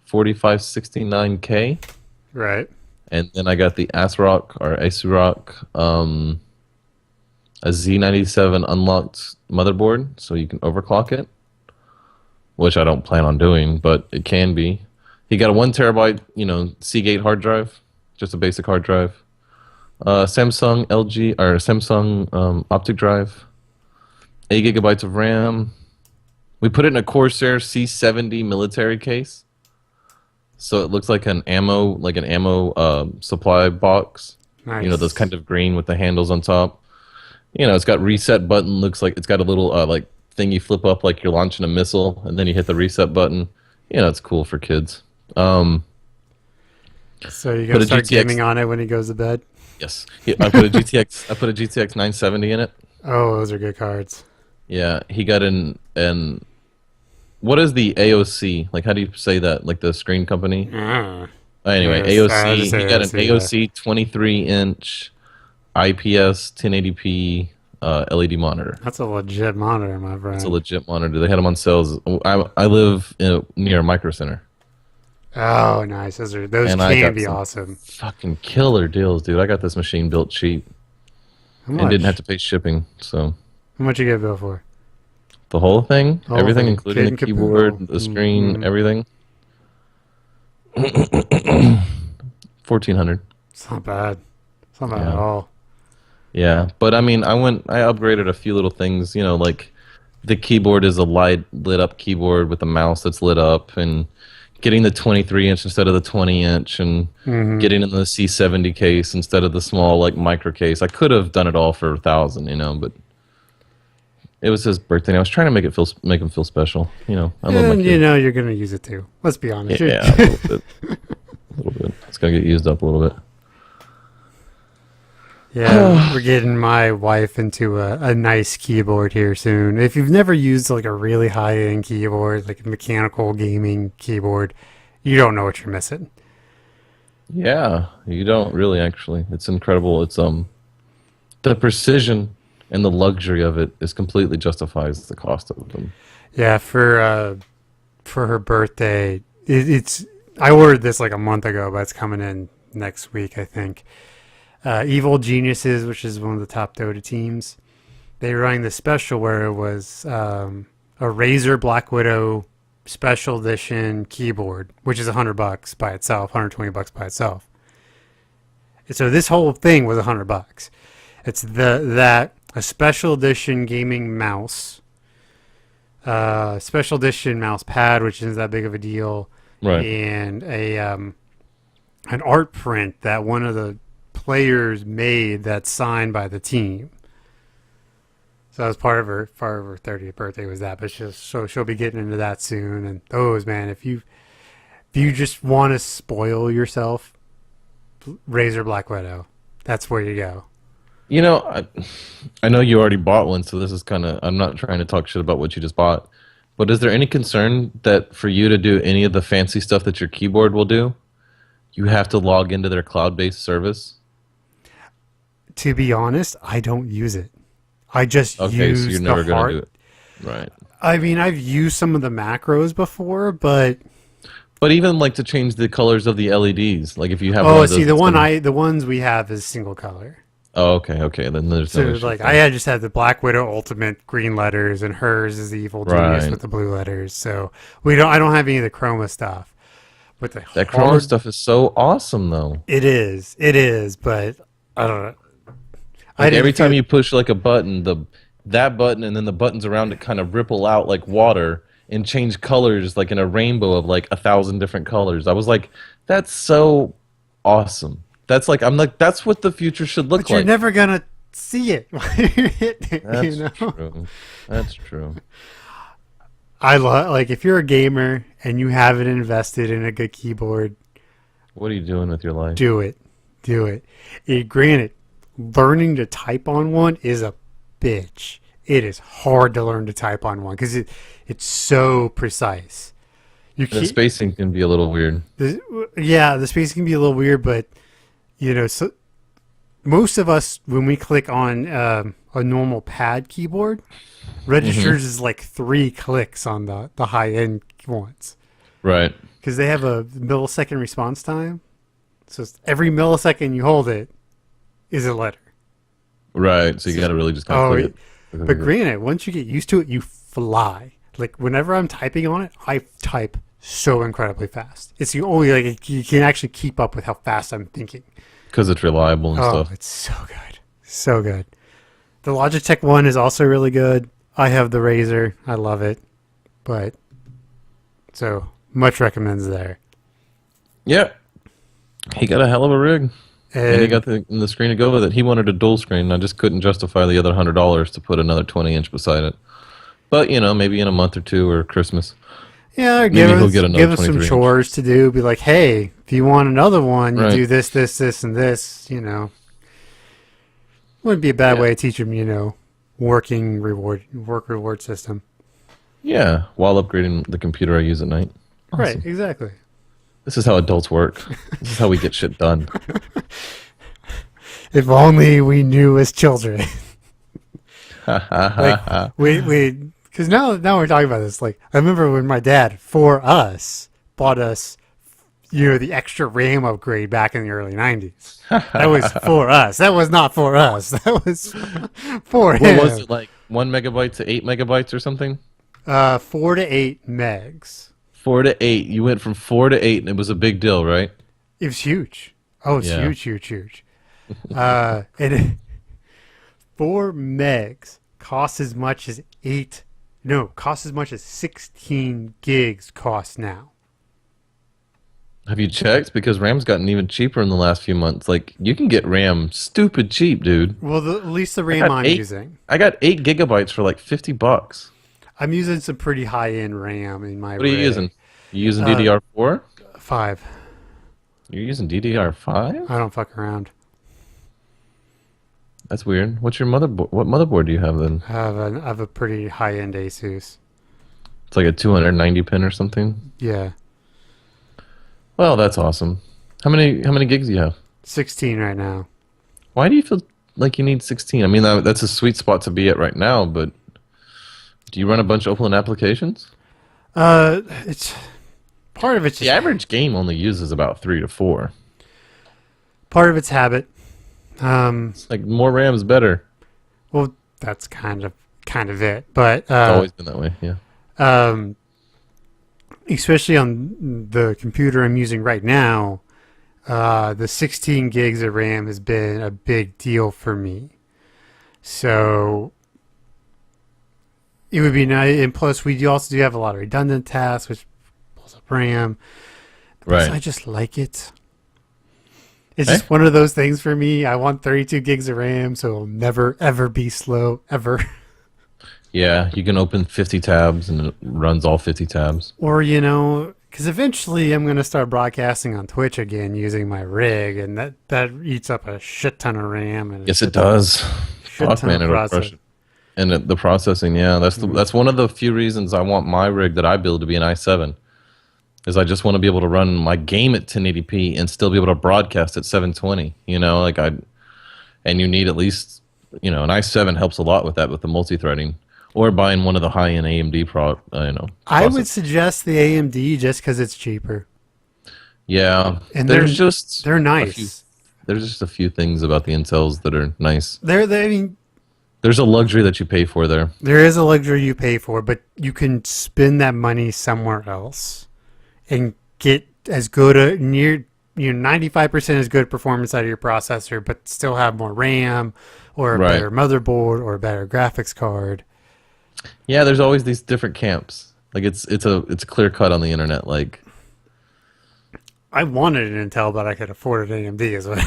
4569K. Right. And then I got the ASRock, a Z97 unlocked motherboard, so you can overclock it, which I don't plan on doing, but it can be. He got a 1 terabyte, Seagate hard drive, just a basic hard drive. Samsung optic drive, 8 gigabytes of RAM. We put it in a Corsair C70 military case, so it looks like an ammo supply box. Nice. Those kind of green with the handles on top. It's got reset button. Looks like it's got a little thing you flip up like you're launching a missile, and then you hit the reset button. It's cool for kids. So you're gonna start gaming on it when he goes to bed? Yes. I put a GTX 970 in it. Oh, those are good cards. Yeah, he got an what is the AOC? How do you say that? The screen company? Anyway, yes, AOC. He got an AOC 23-inch IPS 1080p LED monitor. That's a legit monitor, my friend. It's a legit monitor. They had them on sales. I live near a Micro Center. Oh, nice. Those can be awesome. Fucking killer deals, dude. I got this machine built cheap. And didn't have to pay shipping. So how much you get billed for? The whole thing? Everything, including the keyboard, the screen, everything. 1,400. It's not bad. It's not bad at all. Yeah, but I mean, I upgraded a few little things, like the keyboard is a lit up keyboard with a mouse that's lit up, and getting the 23-inch instead of the 20-inch, and Mm-hmm. getting in the C70 case instead of the small like micro case. I could have done it all for 1,000, but it was his birthday. And I was trying to make him feel special. I love my And kid. you're gonna use it too. Let's be honest. Yeah, a little bit, a little bit. It's gonna get used up a little bit. Yeah, we're getting my wife into a nice keyboard here soon. If you've never used like a really high-end keyboard, like a mechanical gaming keyboard, you don't know what you're missing. Yeah, you don't really actually. It's incredible. It's the precision and the luxury of it is completely justifies the cost of them. Yeah, for her birthday, it's I ordered this like a month ago, but it's coming in next week, I think. Evil Geniuses, which is one of the top Dota teams, they were running this special where it was a Razer Black Widow special edition keyboard, which is $100 by itself, $120 by itself. And so this whole thing was $100. It's a special edition gaming mouse, special edition mouse pad, which isn't that big of a deal, Right. and an art print that one of the players made that's signed by the team. So that was part of her 30th birthday was that, but she'll be getting into that soon. And those, man, if you just want to spoil yourself, Razor Black Widow, that's where you go. I know you already bought one, so this is I'm not trying to talk shit about what you just bought. But is there any concern that for you to do any of the fancy stuff that your keyboard will do, you have to log into their cloud-based service? To be honest, I don't use it. I just Okay, use so you're the never going heart. to do it. Right. I mean, I've used some of the macros before, but But even like to change the colors of the LEDs, like if you have one of those see, that's the ones we have is single color. Oh, okay. Then there's So no issue. like I just had the Black Widow Ultimate green letters, and hers is the Evil Genius Right. with the blue letters. So I don't have any of the chroma stuff. But the That hard, chroma stuff is so awesome, though. it is, but I don't know. I Like didn't every time feel- you push like a button, that button and then the buttons around it kind of ripple out like water and change colors like in a rainbow of like 1,000 different colors. I was like, that's so awesome. That's what the future should look but you're like. never gonna see it while you're hitting it. That's true. That's true. I love like if you're a gamer and you haven't invested in a good keyboard, What are you doing with your life? do it. Granted, learning to type on one is a bitch. It is hard to learn to type on one because it's so precise. You The can't, spacing can be a little weird. the space can be a little weird, but so most of us when we click on a normal pad keyboard, registers is like 3 clicks on the high end ones Right. because they have a millisecond response time. So every millisecond you hold it is a letter. Right. So you got to really just kind of click it. But granted, once you get used to it, you fly. Like whenever I'm typing on it, I type so incredibly fast. It's the only you can actually keep up with how fast I'm thinking. Because it's reliable and Oh, stuff. it's so good, so good. The Logitech one is also really good. I have the Razer, I love it, but so much recommends there. Yeah. He got a hell of a rig. And he And got the screen to go with it. He wanted a dual screen, and I just couldn't justify the other $100 to put another 20-inch beside it. But, maybe in a month or two or Christmas. yeah, maybe give he'll us, get another give us some 23 inch. chores to do. Be like, hey, if you want another one, you Right. do this, and this. Wouldn't be a bad Yeah. way to teach them, work reward system. Yeah, while upgrading the computer I use at night. Awesome. Right, exactly. This is how adults work. This is how we get shit done. If only we knew as children. Like, Because now we're talking about this. Like, I remember when my dad, for us, bought us, the extra RAM upgrade back in the early 90s. That was for us. That was not for us. That was for him. what was it, like 1 megabyte to 8 megabytes or something? 4 to 8 megs. 4 to 8. You went from 4 to 8, and it was a big deal, right? It was huge. Oh, it's Yeah. huge. And 4 megs costs as much as 16 gigs cost now. Have you checked? Because RAM's gotten even cheaper in the last few months. Like, you can get RAM stupid cheap, dude. Well, at least the RAM I'm using. I got 8 gigabytes for like $50. I'm using some pretty high-end RAM in my What are you using? You using DDR4? 5. You're using DDR5? I don't fuck around. That's weird. What's your motherboard? What motherboard do you have then? I have a pretty high-end Asus. It's like a 290 pin or something? Yeah. Well, that's awesome. How many gigs do you have? 16 right now. Why do you feel like you need 16? I mean, that's a sweet spot to be at right now, but do you run a bunch of open applications? It's part of it's The average game only uses about 3 to 4. part of it's habit. It's like more RAM is better. Well, that's kind of it, but It's always been that way, yeah. Especially on the computer I'm using right now, the 16 gigs of RAM has been a big deal for me. So it would be nice, and plus we also do have a lot of redundant tasks, which pulls up RAM. Right. I just like it. It's just one of those things for me. I want 32 gigs of RAM, so it'll never, ever be slow, ever. Yeah, you can open 50 tabs and it runs all 50 tabs. Or, because eventually I'm going to start broadcasting on Twitch again using my rig, and that eats up a shit ton of RAM. And Yes, it does. Fuck, man, it'll crush it. And the processing, yeah, that's one of the few reasons I want my rig that I build to be an i7. Is I just want to be able to run my game at 1080p and still be able to broadcast at 720. And you need at least, an i7 helps a lot with that, with the multi-threading. Or buying one of the high-end AMD I would suggest the AMD just because it's cheaper. Yeah, and they're nice. There's just a few things about the Intels that are nice. I mean, there's a luxury that you pay for there. There is a luxury you pay for, but you can spend that money somewhere else and get as good 95% as good performance out of your processor, but still have more RAM or a better motherboard or a better graphics card. Yeah, there's always these different camps. Like it's a clear cut on the internet. Like I wanted an Intel, but I could afford an AMD. Is what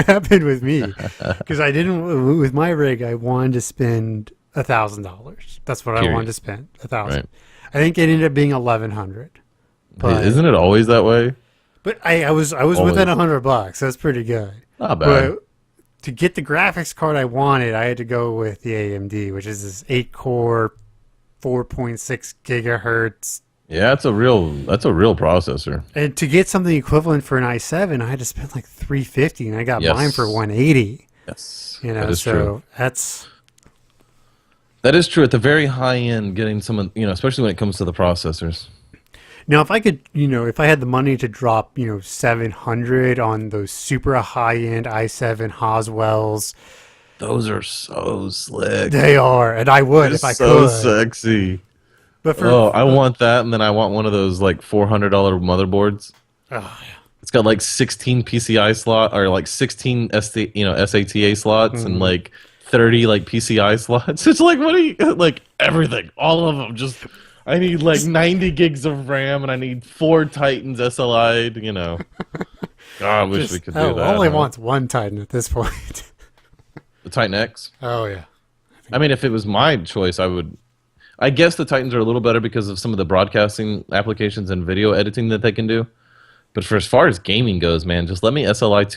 happened with me, because I didn't with my rig. I wanted to spend $1,000. That's what I wanted to spend, $1,000. Right. I think it ended up being $1,100. But isn't it always that way? But I was within $100. That's pretty good. Not bad. But to get the graphics card I wanted, I had to go with the AMD, which is this 8-core, 4.6 gigahertz. Yeah, that's a real processor. And to get something equivalent for an i7, I had to spend like $350, and I got mine for $180. Yes, that is true. That is true. At the very high end, getting someone, especially when it comes to the processors. Now, if I could, if I had the money to drop, $700 on those super high-end i7 Haswells. Those are so slick. They are, and I would if I could. So sexy. But I want that, and then I want one of those like $400 motherboards. Oh, yeah. It's got like 16 PCI slot, or like 16 SATA slots, and like 30 like PCI slots. It's like, what are you, like everything, all of them. Just I need like 90 gigs of RAM, and I need 4 Titans SLI'd. God, I wish we could do that. Only wants one Titan at this point. The Titan X. Oh yeah. I mean, if it was my choice, I guess the Titans are a little better because of some of the broadcasting applications and video editing that they can do. But for as far as gaming goes, man, just let me SLI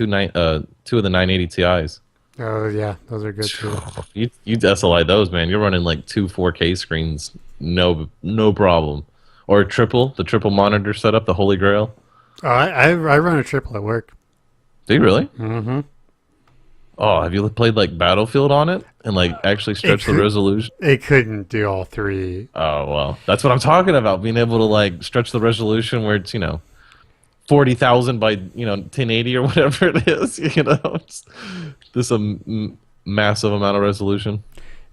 two of the 980 Ti's. Oh yeah, those are good too. You SLI those, man. You're running like 2 4K screens, no problem. Or the triple monitor setup, the Holy Grail. Oh, I run a triple at work. Do you really? Mm-hmm. Oh, have you played like Battlefield on it and like actually stretch the resolution? It couldn't do all 3. Oh well, that's what I'm talking about. Being able to like stretch the resolution where it's 40,000 by 1080 or whatever it is. It's this massive amount of resolution.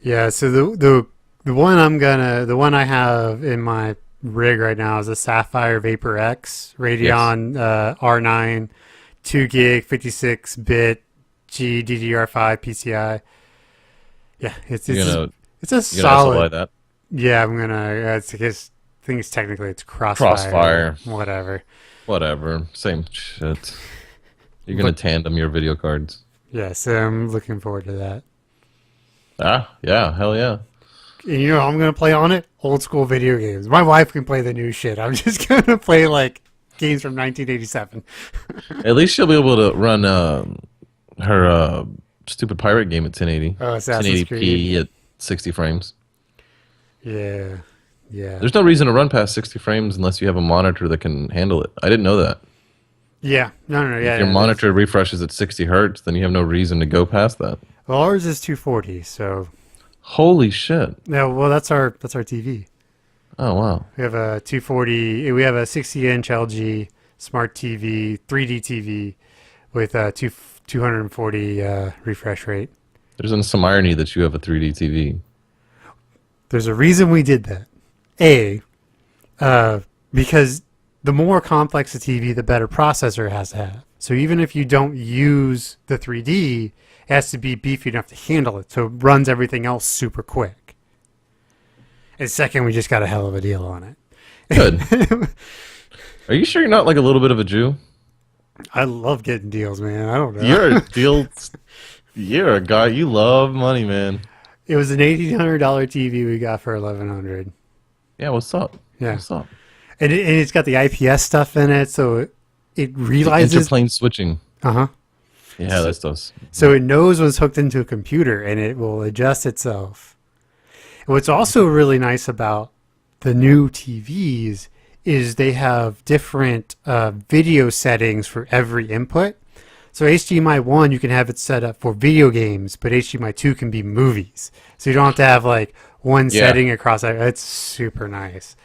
Yeah. So the one I have in my rig right now is a Sapphire Vapor X Radeon R9 2 gig 56-bit GDDR5 PCI. Yeah, You're gonna it's a you're gonna SLI solid. that. Yeah, I'm gonna. I guess things technically it's crossfire, Crossfire, whatever. whatever, same shit. You're gonna But tandem your video cards. yeah, so I'm looking forward to that. Ah, yeah, hell yeah. And you know, how I'm gonna play on it old school video games. My wife can play the new shit. I'm just gonna play like games from 1987. At least she'll be able to run her stupid pirate game at 1080, Oh, Assassin's 1080p at 60 frames. Yeah, yeah, There's no reason to run past 60 frames unless you have a monitor that can handle it. I didn't know that. yeah. No, yeah. If your yeah, monitor refreshes at 60 hertz, then you have no reason to go past that. well, ours is 240, so Holy shit. yeah. Well, that's our TV. Oh, wow. We have a 240. We have a 60-inch LG smart TV, 3D TV, with a 240 refresh rate. There's some irony that you have a 3D TV. There's a reason we did that. Because the more complex the TV, the better processor it has to have. So even if you don't use the 3D, it has to be beefy enough to handle it. So it runs everything else super quick. And second, we just got a hell of a deal on it. Good. Are you sure you're not like a little bit of a Jew? I love getting deals, man. I don't know. You're a deal. You're a guy. You love money, man. It was an $1,800 TV we got for $1,100. Yeah, what's up? Yeah. What's up? And it's got the IPS stuff in it, so it realizes. Interplane switching. Uh-huh. Yeah, that stuff's. So it knows when it's hooked into a computer, and it will adjust itself. And what's also really nice about the new TVs is they have different video settings for every input. So HDMI 1, you can have it set up for video games, but HDMI 2 can be movies. So you don't have to have like one setting across. It's super nice.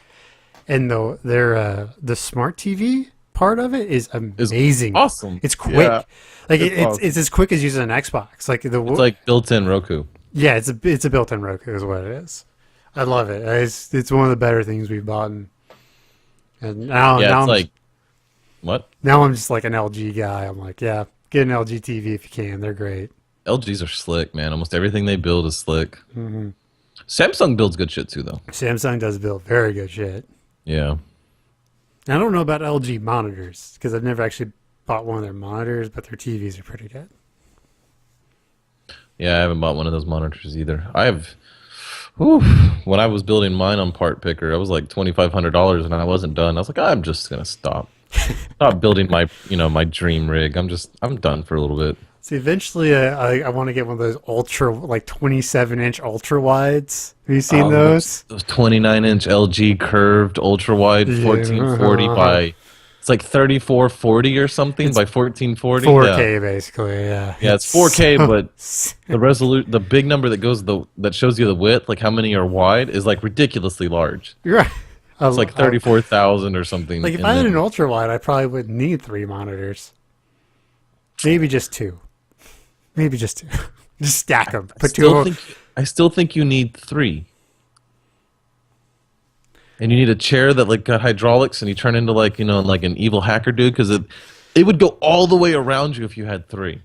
And the smart TV part of it is amazing. Awesome. It's quick. Yeah, like awesome. it's as quick as using an Xbox. Like It's like built-in Roku. yeah, it's a built-in Roku is what it is. I love it. It's one of the better things we've bought. And now Yeah, now it's I'm like what? now I'm just like an LG guy. I'm like, yeah, get an LG TV if you can. They're great. LGs are slick, man. Almost everything they build is slick. Mm-hmm. Samsung builds good shit too, though. Samsung does build very good shit. Yeah. I don't know about LG monitors because I've never actually bought one of their monitors, but their TVs are pretty good. Yeah, I haven't bought one of those monitors either. I have. Whew, when I was building mine on Part Picker, I was like $2,500, and I wasn't done. I was like, I'm just gonna stop building my dream rig. I'm done for a little bit. See, eventually, I want to get one of those ultra, like 27-inch ultra wides. Have you seen those? Those 29-inch LG curved ultra wide 1440 by. It's like 3440 or something by 1440. 4K, yeah. basically, yeah. Yeah, it's 4K, but the big number that shows you the width, like how many are wide, is like ridiculously large. You're right. It's like 34,000 or something. Like if I had an ultra wide, I probably wouldn't need 3 monitors. Maybe just 2. Maybe just 2. Just stack them. I still think you need 3. And you need a chair that like got hydraulics, and you turn into like an evil hacker dude, because it would go all the way around you if you had 3.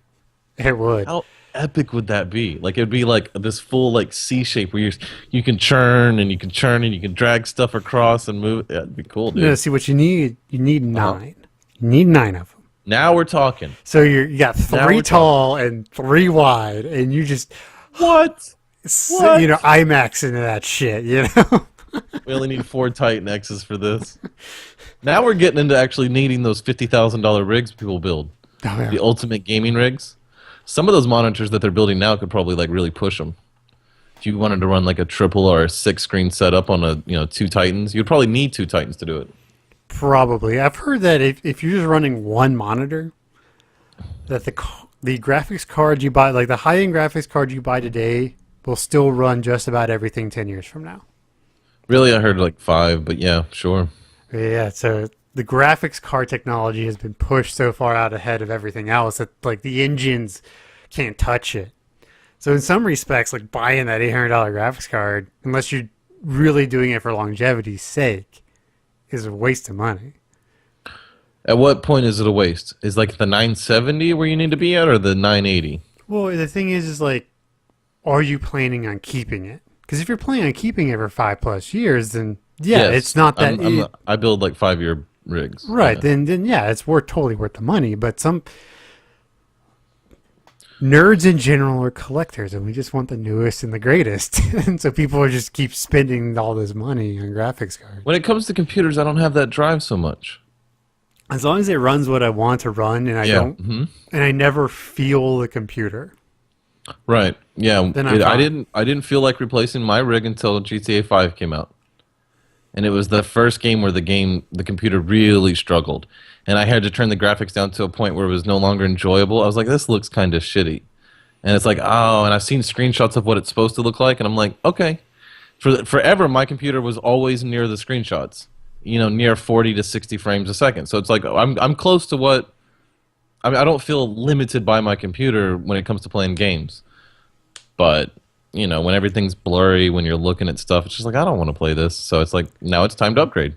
It would. How epic would that be? Like it'd be like this full like C shape where you can churn and you can drag stuff across and move. Yeah, it'd be cool, dude. No, see what you need. You need 9. You need 9 of them. Now we're talking. So you got 3 tall and 3 wide, and you just what? IMAX into that shit. We only need 4 Titan X's for this. Now we're getting into actually needing those $50,000 rigs people build. Oh, yeah. The ultimate gaming rigs. Some of those monitors that they're building now could probably like really push them. If you wanted to run like a triple or a 6-screen setup on a 2 Titans, you'd probably need 2 Titans to do it. Probably. I've heard that if you're just running one monitor, that the graphics card you buy, like the high-end graphics card you buy today, will still run just about everything 10 years from now. Really, I heard like 5, but yeah, sure. Yeah, so the graphics card technology has been pushed so far out ahead of everything else that like the engines can't touch it. So in some respects, like buying that $800 graphics card, unless you're really doing it for longevity's sake, is a waste of money. At what point is it a waste? Is like the 970 where you need to be at, or the 980? Well, the thing is like are you planning on keeping it? Because if you're planning on keeping it for 5+ years, then yeah, Yes, it's not that I build like 5-year rigs. right. Yeah. Then yeah, it's totally worth the money. But some nerds in general are collectors, and we just want the newest and the greatest. And so people are just keep spending all this money on graphics cards. When it comes to computers, I don't have that drive so much. As long as it runs what I want to run, and I don't, and I never feel the computer. Right. Yeah. Then I'm fine. I didn't feel like replacing my rig until GTA 5 came out. And it was the first game where the computer really struggled. And I had to turn the graphics down to a point where it was no longer enjoyable. I was like, this looks kind of shitty. And it's like, oh, and I've seen screenshots of what it's supposed to look like, and I'm like, okay. Forever, my computer was always near the screenshots. Near 40 to 60 frames a second. So it's like I'm close to what. I mean, I don't feel limited by my computer when it comes to playing games. But when everything's blurry, when you're looking at stuff, it's just like I don't want to play this. So it's like now it's time to upgrade.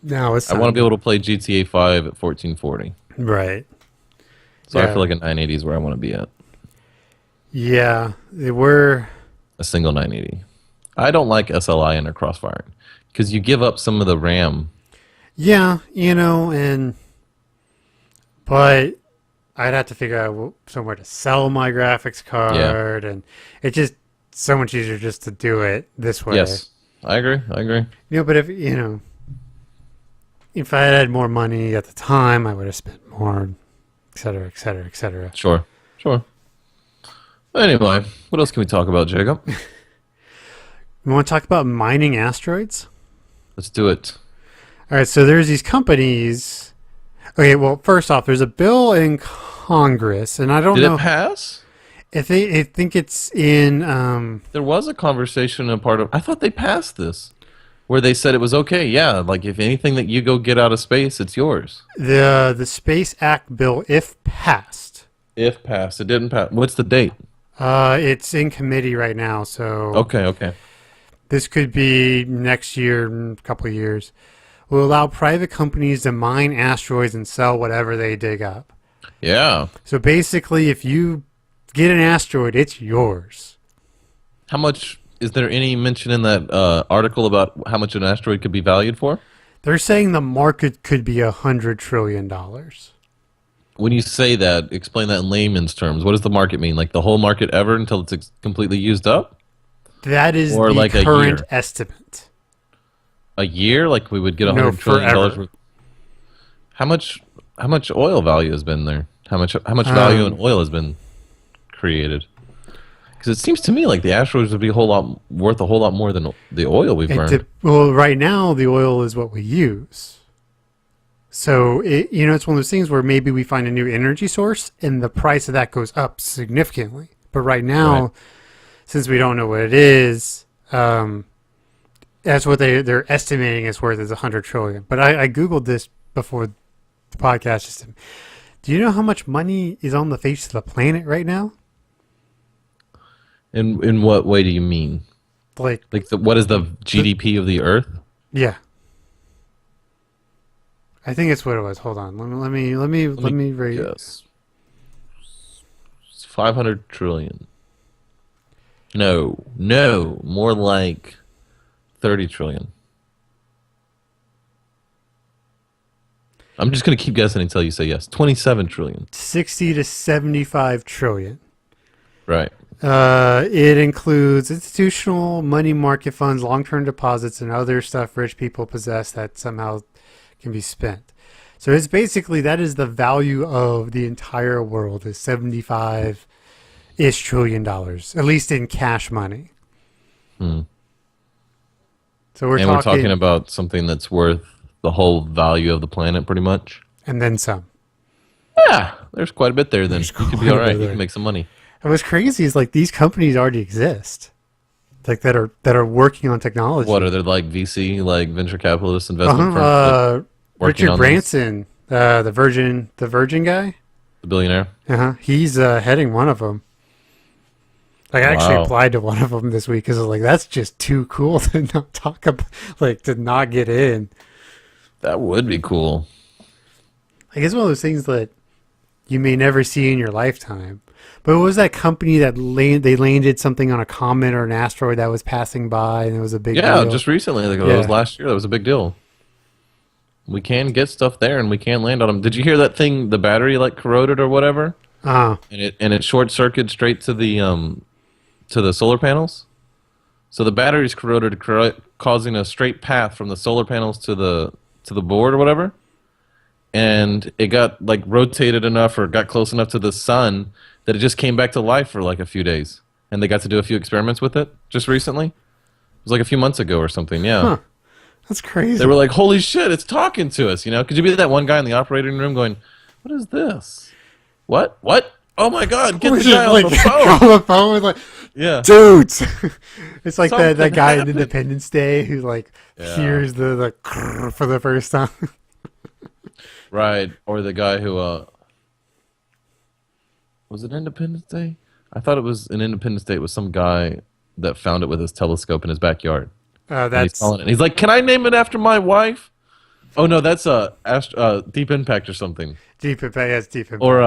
Now it's I want to be able to play GTA 5 at 1440. right. So I feel like a 980 is where I want to be at. Yeah, they were. A single 980. I don't like SLI and crossfiring because you give up some of the RAM. Yeah, but I'd have to figure out somewhere to sell my graphics card, and it's just so much easier just to do it this way. Yes, I agree. But if I had more money at the time, I would have spent more, et cetera, et cetera, et cetera. Sure. Anyway, what else can we talk about, Jacob? You want to talk about mining asteroids? Let's do it. All right, so there's these companies. Okay, well, first off, there's a bill in Congress, and I don't know. Did it pass? I think it's in. There was a conversation in part of. I thought they passed this, where they said it was okay. Yeah, like if anything that you go get out of space, it's yours. The Space Act bill, if passed. If passed, it didn't pass. What's the date? It's in committee right now, so. Okay. This could be next year, a couple of years. Will allow private companies to mine asteroids and sell whatever they dig up. Yeah. So basically, if you get an asteroid, it's yours. How much, is there any mention in that article about how much an asteroid could be valued for? They're saying the market could be $100 trillion. When you say that, explain that in layman's terms. What does the market mean? Like the whole market ever until it's completely used up? That is or the like current estimate. A year? Like we would get $100 trillion worth? How much oil value has been there? How much value in oil has been created? Because it seems to me like the asteroids would be worth a whole lot more than the oil we've burned. Well, right now the oil is what we use. So it's one of those things where maybe we find a new energy source and the price of that goes up significantly. But right now, since we don't know what it is, that's what they're estimating it's worth is $100 trillion. But I googled this before the podcast. Do you know how much money is on the face of the planet right now? In what way do you mean? What is the GDP of the Earth? Yeah. I think it's what it was. Hold on. Let me read. Yes. 500 trillion. No, more like 30 trillion. I'm just going to keep guessing until you say yes. 27 trillion. 60 to 75 trillion. Right. It includes institutional money market funds, long-term deposits, and other stuff rich people possess that somehow can be spent. So it's basically, that is the value of the entire world is $75-ish trillion, at least in cash money. So we're talking about something that's worth the whole value of the planet, pretty much. And then some. Yeah, there's quite a bit there. Then you could be all right. You can make some money. And what's crazy is like these companies already exist, like that are working on technology. What are they, like VC, like venture capitalist investment firms? Richard Branson, the Virgin guy, the billionaire. He's heading one of them. Like I actually applied to one of them this week because I was like, that's just too cool to not talk about, like to not get in. That would be cool. I guess one of those things that you may never see in your lifetime. But what was that company that they landed something on a comet or an asteroid that was passing by, and it was a big deal? just recently. Like, it was last year. That was a big deal. We can get stuff there, and we can land on them. Did you hear that thing? The battery like corroded or whatever, and it short circuited straight to the solar panels. So the battery's corroded, causing a straight path from the solar panels to the board or whatever. And it got like rotated enough or got close enough to the sun that it just came back to life for like a few days. And they got to do a few experiments with it just recently. It was like a few months ago or something, yeah. Huh. That's crazy. They were like, holy shit, it's talking to us, you know? Could you be that one guy in the operating room going, what is this? What? Oh my god, get the guy on the phone. On the phone with like, yeah. Dudes. It's like Something that guy happened. in Independence Day who like hears the crrr for the first time. Right, or the guy who, was it Independence Day? I thought it was an Independence Day. It was some guy that found it with his telescope in his backyard. And he's calling it. He's like, can I name it after my wife? Oh no, that's Deep Impact or something. Deep Impact, yes, Deep Impact. Or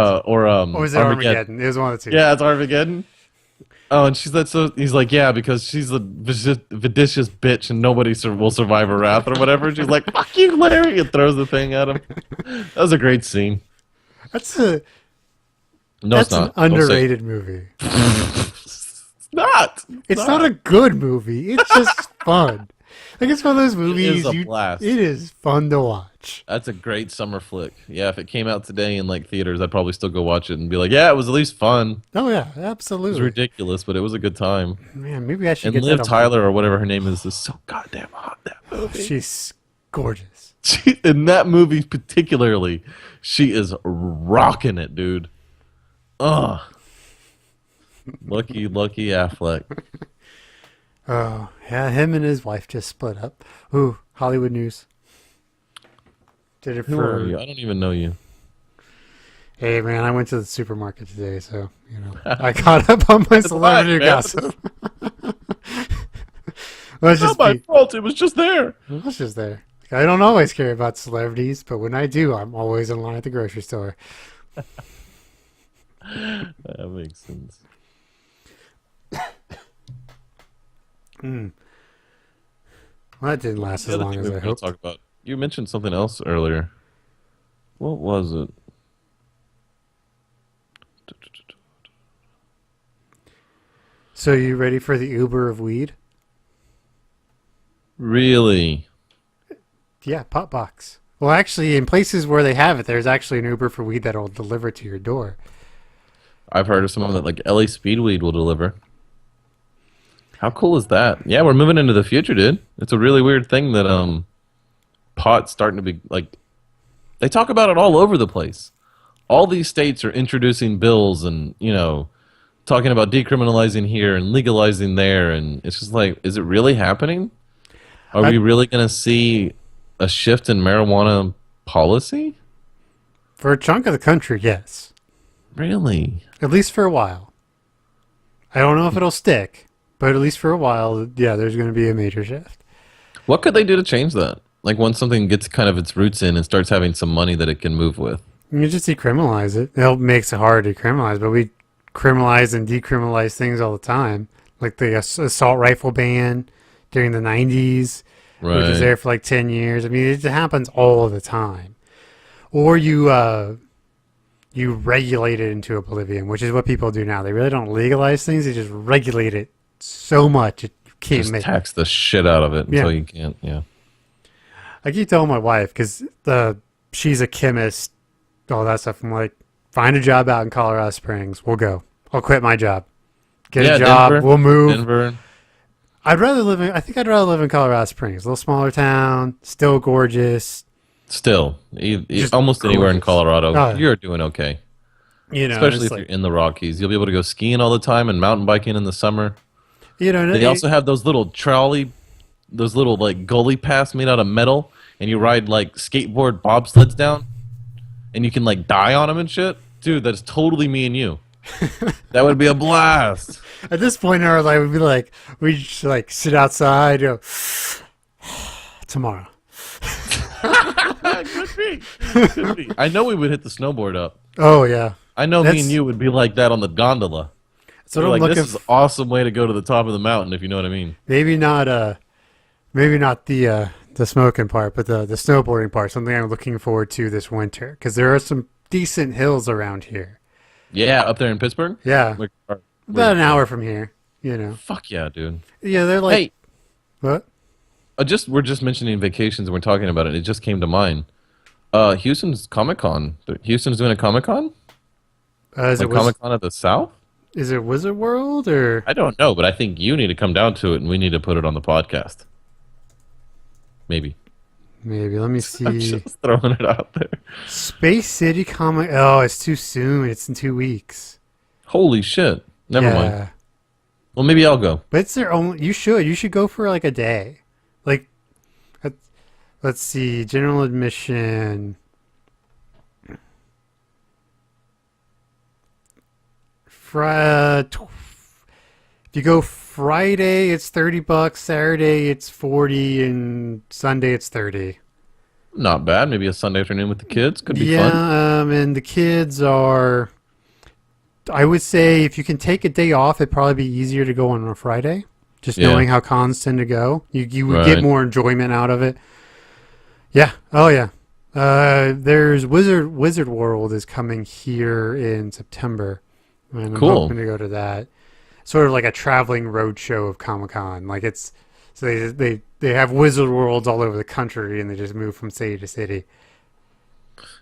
was it Armageddon? It was one of the two. Yeah, it's Armageddon. Oh, and she's that. So he's like, yeah, because she's a vicious bitch, and nobody will survive her wrath or whatever. And she's like, fuck you, Larry, and throws the thing at him. That was a great scene. That's No, it's it's not. an underrated movie. It's not. It's not a good movie. It's just fun. Like, it's one of those movies. It is a blast. It is fun to watch. That's a great summer flick. Yeah, if it came out today in like theaters, I'd probably still go watch it and be like, yeah, it was at least fun. Oh yeah, It absolutely. was ridiculous, but it was a good time. Man, maybe I should And get Liv that. Tyler or whatever her name is so goddamn hot in that movie. She's gorgeous. In that movie particularly, she is rocking it, dude. Ugh. Lucky Affleck. Oh yeah, him and his wife just split up. Ooh, Hollywood news. Did it Who for? are you? I don't even know you. Hey man, I went to the supermarket today, so you know I caught up on my celebrity gossip. Let's Not just my be. fault. It was just there. Let's just there. I don't always care about celebrities, but when I do, I'm always in line at the grocery store. That makes sense. Well, that didn't last The as other long thing as we I were gonna hoped. talk about. You mentioned something else earlier. What was it? So you ready for the Uber of weed? Really? Yeah, pop box. Well, actually, in places where they have it, there's actually an Uber for weed that'll deliver to your door. I've heard of some of that, like LA Speedweed will deliver. How cool is that? Yeah, we're moving into the future, dude. It's a really weird thing that pot's starting to be like. They talk about it all over the place. All these states are introducing bills and talking about decriminalizing here and legalizing there, and it's just like, is it really happening? Are we really going to see a shift in marijuana policy? For a chunk of the country, yes. Really? At least for a while. I don't know if it'll stick, but at least for a while, yeah, there's going to be a major shift. What could they do to change that? Like once something gets kind of its roots in and starts having some money that it can move with. You just decriminalize it. It makes it hard to criminalize, but we criminalize and decriminalize things all the time. Like the assault rifle ban during the 90s, Right. which was there for like 10 years. I mean, it happens all the time. Or you regulate it into oblivion, which is what people do now. They really don't legalize things. They just regulate it so much you can't Just make it. tax the shit out of it until Yeah. you can't. Yeah. I keep telling my wife, because she's a chemist, all that stuff. I'm like, find a job out in Colorado Springs. We'll go. I'll quit my job. Get a job. Denver, We'll move. Denver. I think I'd rather live in Colorado Springs. A little smaller town, still gorgeous. Still, Just almost anywhere in gorgeous. Colorado, Oh, yeah. you're doing okay. it's Especially if like, you're in the Rockies, you'll be able to go skiing all the time and mountain biking in the summer. They also have those little those little like gully paths made out of metal, and you ride like skateboard bobsleds down, and you can like die on them and shit. Dude, that's totally me and you. That would be a blast. at this point in our life, we'd be like, we'd just like sit outside, go, tomorrow. Could be. I know we would hit the snowboard up. Oh yeah, I know me That's- and you would be like that on the gondola. So We're I'm like, looking. this is an awesome way to go to the top of the mountain, if you know what I mean. Maybe not. Maybe not the smoking part, but the snowboarding part. Something I'm looking forward to this winter because there are some decent hills around here. Yeah, up there in Pittsburgh? Yeah, about an hour from here. You know. Fuck yeah, dude. Yeah, they're like. Hey, What? we're just mentioning vacations and we're talking about it. It just came to mind. Houston's Comic-Con. Houston's doing a Comic-Con? Is Like Comic-Con at the South? Is it Wizard World or? I don't know, but I think you need to come down to it and we need to put it on the podcast. Maybe. Maybe. Let me I'm see. just throwing it out there. Space City Comic. Oh, it's too soon. It's in 2 weeks. Holy shit. Never mind. Well, maybe I'll go. But it's their own. You should go for like a day. Like, let's see. General admission. If you go Friday, it's $30. Saturday, it's 40, and Sunday, it's 30. Not bad. Maybe a Sunday afternoon with the kids. Could be Yeah, fun. and the kids are. I would say if you can take a day off, it'd probably be easier to go on a Friday. Just knowing how cons tend to go, you would get more enjoyment out of it. Yeah. Oh yeah. There's Wizard World is coming here in September, and I'm hoping to go to that. Sort of like a traveling road show of Comic-Con. Like it's so they have Wizard Worlds all over the country, and they just move from city to city.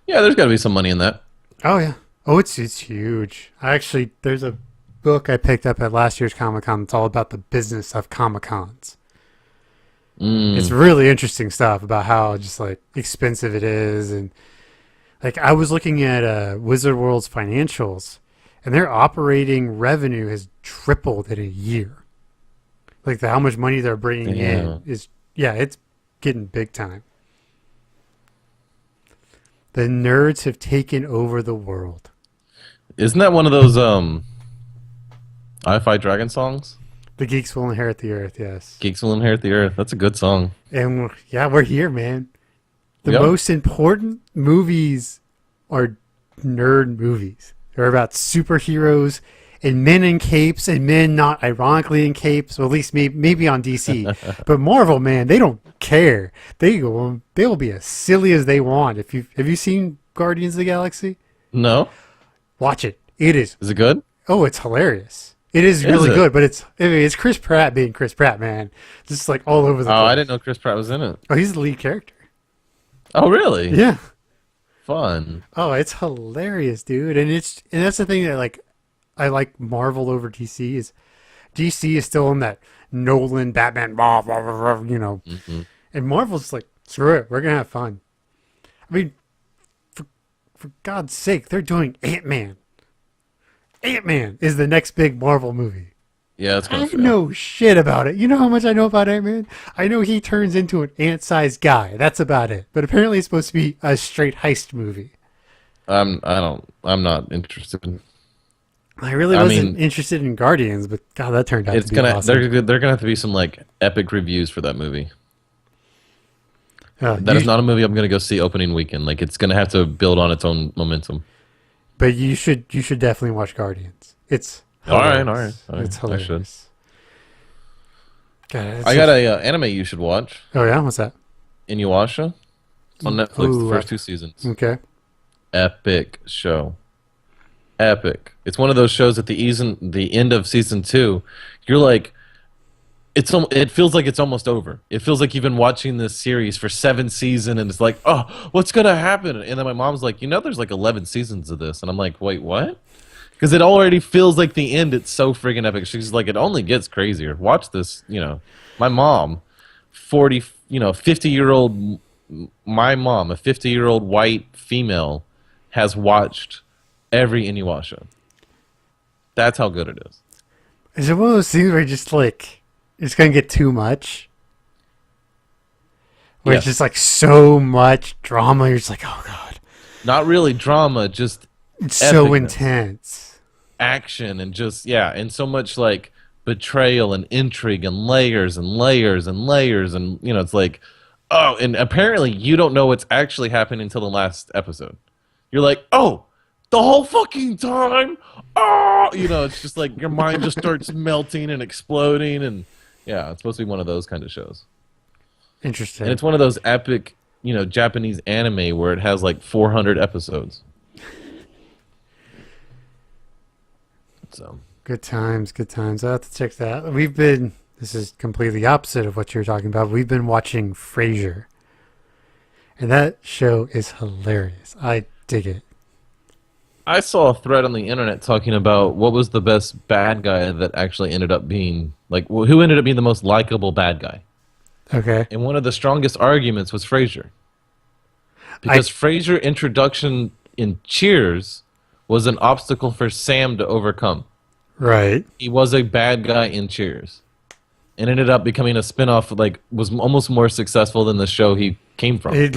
Yeah, there's got to be some money in that. Oh yeah. Oh, it's huge. There's a book I picked up at last year's Comic-Con. It's all about the business of Comic-Cons. It's really interesting stuff about how just like expensive it is, and like I was looking at Wizard World's financials, and their operating revenue has tripled in a year. Like how much money they're bringing in is it's getting big time. The nerds have taken over the world. Isn't that one of those I-Fi Dragon songs? The geeks will inherit the earth, yes. Geeks will inherit the earth. That's a good song. And we're here, man. The most important movies are nerd movies. They're about superheroes and men in capes and men not ironically in capes. Well, at least maybe on DC. But Marvel, man, they don't care. They will be as silly as they want. Have you seen Guardians of the Galaxy? No. Watch it. It is. Is it good? Oh, it's hilarious. It is really good, but it's Chris Pratt being Chris Pratt, man. Just like all over the place. Oh, I didn't know Chris Pratt was in it. Oh, he's the lead character. Oh, really? Yeah. Fun. Oh, it's hilarious, dude. And that's the thing that like I like Marvel over DC is DC is still in that Nolan Batman blah, blah, blah, blah, you know. Mm-hmm. And Marvel's like, screw it, we're gonna have fun. I mean, for God's sake, they're doing Ant-Man. Ant-Man is the next big Marvel movie. Yeah, that's I know shit about it. You know how much I know about Ant-Man? I know he turns into an ant-sized guy. That's about it. But apparently it's supposed to be a straight heist movie. I'm not interested. I really wasn't interested in Guardians, but God, that turned out to be awesome. They're gonna have to be some like epic reviews for that movie. That is not a movie I'm gonna go see opening weekend. Like it's gonna have to build on its own momentum. But you should definitely watch Guardians. It's hilarious. All right. It's hilarious. I got a anime you should watch. Oh yeah, what's that? Inuyasha. It's on Netflix. The first 2 seasons. Okay. Epic show. Epic. It's one of those shows at the end of season 2. You're like, it feels like it's almost over. It feels like you've been watching this series for 7 seasons, and it's like, oh, what's gonna happen? And then my mom's like, there's like 11 seasons of this, and I'm like, wait, what? Because it already feels like the end. It's so friggin' epic. She's like, it only gets crazier. Watch this. My mom, 50-year-old. My mom, a 50-year-old white female, has watched every Inuyasha. That's how good it is. Is it one of those things where you're just like, it's going to get too much? Where it's just like so much drama, you're just like, oh God. Not really drama, just it's so intense. Action and just, and so much like betrayal and intrigue and layers and layers and layers. And, it's like, oh, and apparently you don't know what's actually happening until the last episode. You're like, oh, the whole fucking time. Oh, it's just like your mind just starts melting and exploding, and yeah, it's supposed to be one of those kind of shows. Interesting. And it's one of those epic, Japanese anime where it has like 400 episodes. So good times, good times. I'll have to check that. This is completely opposite of what you're talking about. We've been watching Frasier. And that show is hilarious. I dig it. I saw a thread on the internet talking about what was the best bad guy that actually ended up being, who ended up being the most likable bad guy. Okay. And one of the strongest arguments was Frasier. Because Frasier introduction in Cheers was an obstacle for Sam to overcome. Right. He was a bad guy in Cheers. And ended up becoming a spinoff, was almost more successful than the show he came from. I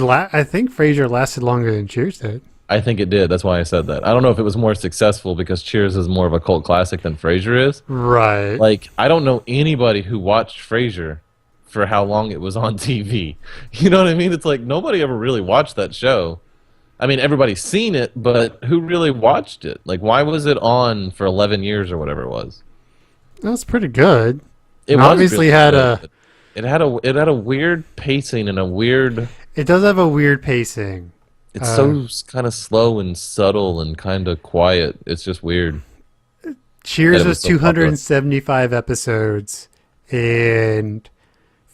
think Frasier lasted longer than Cheers did. I think it did. That's why I said that. I don't know if it was more successful because Cheers is more of a cult classic than Frasier is. Right. I don't know anybody who watched Frasier for how long it was on TV. You know what I mean? It's like nobody ever really watched that show. I mean, everybody's seen it, but who really watched it? Why was it on for 11 years or whatever it was? That's pretty good. It obviously had good. It had a weird pacing and a weird. It does have a weird pacing. It's so kind of slow and subtle and kind of quiet. It's just weird. Cheers was 275 episodes, and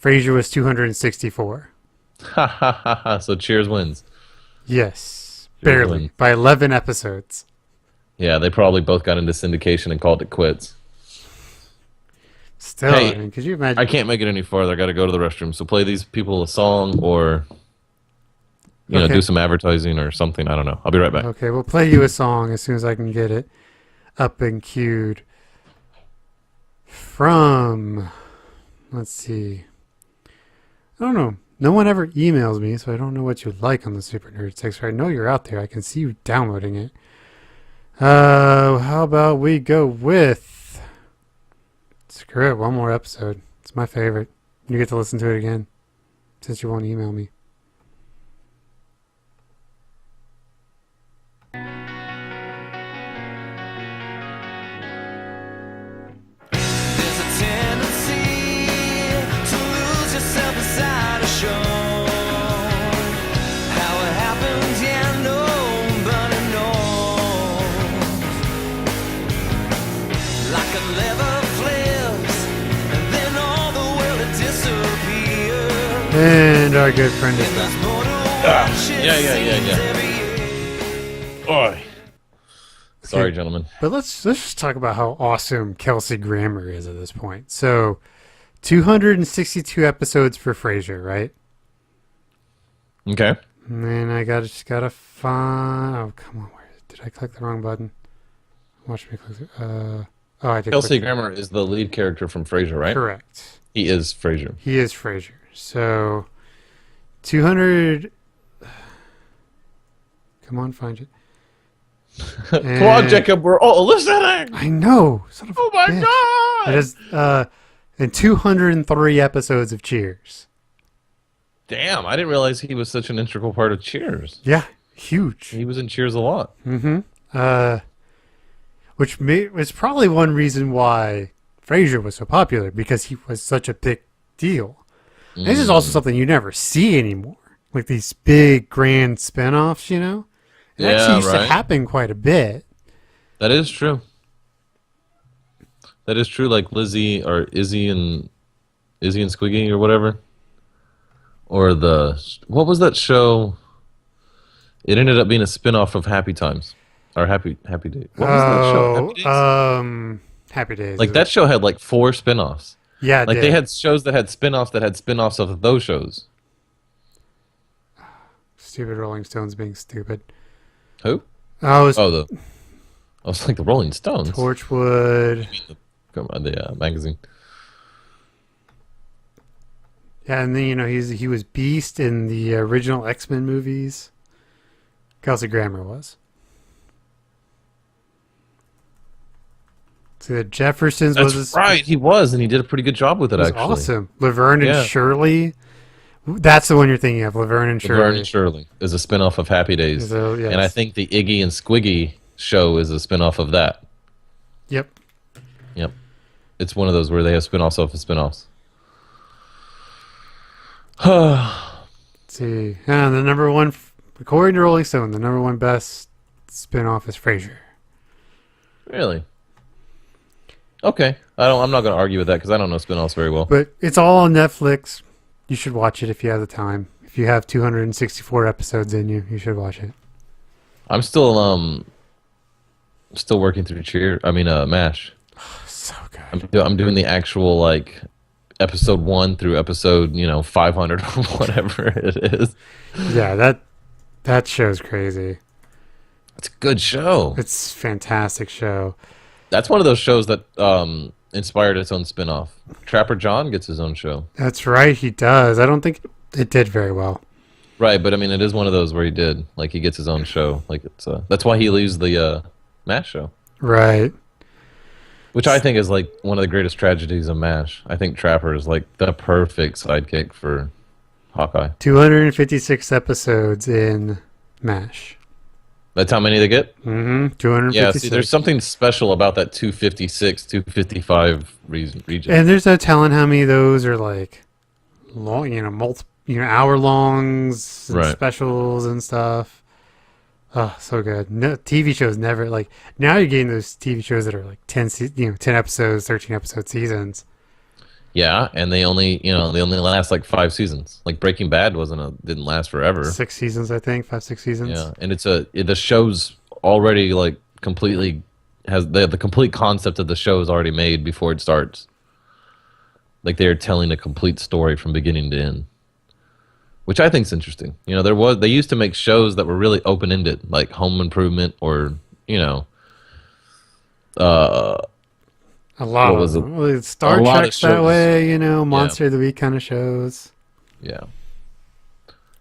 Frasier was 264. Ha ha ha ha! So Cheers wins. Yes, barely by 11 episodes. Yeah, they probably both got into syndication and called it quits. Still, hey, could you imagine? I can't make it any farther. I got to go to the restroom. So play these people a song or, do some advertising or something. I don't know. I'll be right back. Okay, we'll play you a song as soon as I can get it up and queued. From, let's see. I don't know. No one ever emails me, so I don't know what you like on the Super Nerd text. I know you're out there. I can see you downloading it. How about we go with... Screw it, one more episode. It's my favorite. You get to listen to it again, since you won't email me. There's a tendency to lose yourself inside a show. How it happens, yeah, nobody knows. Like a lever flips, and then all the world it disappears. And our good friend is And back. there's more to watch, it Yeah. seems every year. Oi. Sorry, gentlemen. But let's just talk about how awesome Kelsey Grammer is at this point. So, 262 episodes for Frasier, right? Okay. And then I just gotta find. Oh, come on! Did I click the wrong button? Watch me click. I did. Kelsey click. Grammer is the lead character from Frasier, right? Correct. He is Frasier. He is Frasier. So, 200. Come on, find it. Come on, Jacob. We're all listening. I know. Son of a Oh my bitch. god. It is. And 203 episodes of Cheers. Damn, I didn't realize he was such an integral part of Cheers. Yeah, huge. He was in Cheers a lot. Which was probably one reason why Frasier was so popular, because he was such a big deal. And this is also something you never see anymore, like these big grand spinoffs. It actually used to happen quite a bit. That is true. That is true. Like Lizzie or Izzy and Squiggy or whatever, or what was that show? It ended up being a spinoff of Happy Times. Or Happy Days. What was that show? Happy Days? Happy Days. Like that show had like 4 spin-offs. Yeah, like they had shows that had spin-offs of those shows. Stupid Rolling Stones being stupid. Who? I was like the Rolling Stones. Torchwood. The magazine. Yeah, and then he was Beast in the original X-Men movies. Kelsey Grammer was. So the Jeffersons That's right, he was, and he did a pretty good job with it. was Actually, awesome. Laverne and Shirley. That's the one you're thinking of. Laverne and Shirley. Laverne and Shirley is a spinoff of Happy Days, So, yes. and I think the Iggy and Squiggy show is a spinoff of that. Yep. Yep. It's one of those where they have spinoffs off of spinoffs. Let's see. The number one, according to Rolling Stone, the number one best spinoff is Frasier. Really? Okay. I'm not going to argue with that because I don't know spinoffs very well. But it's all on Netflix. You should watch it if you have the time. If you have 264 episodes in you, you should watch it. I'm still working through MASH. So good. I'm doing the actual like episode 1 through episode 500 or whatever it is. Yeah, that show's crazy. It's a good show. It's a fantastic show. That's one of those shows that inspired its own spinoff. Trapper John gets his own show. That's right, he does. I don't think it did very well. Right, but I mean, it is one of those where he did. Like, he gets his own show. Like, that's why he leaves the MASH show. Right. Which I think is like one of the greatest tragedies of MASH. I think Trapper is like the perfect sidekick for Hawkeye. 256 episodes in MASH. That's how many they get? Mm-hmm. 256. Yeah, see, there's something special about that 256, 255 region. And there's no telling how many of those are like long, hour longs and Right. specials and stuff. Oh, so good. No, TV shows never like now you're getting those TV shows that are like 10 episodes, 13 episode seasons. Yeah, and they only last like 5 seasons. Like Breaking Bad didn't last forever. 6 seasons, I think, 5, 6 seasons. Yeah, and the show's already like completely has the complete concept of the show is already made before it starts. Like they're telling a complete story from beginning to end, which I think is interesting. They used to make shows that were really open ended, like Home Improvement or A lot What of was them. Well, Star a lot of Trek's that shows. way, Monster of the Week kind of shows. Yeah.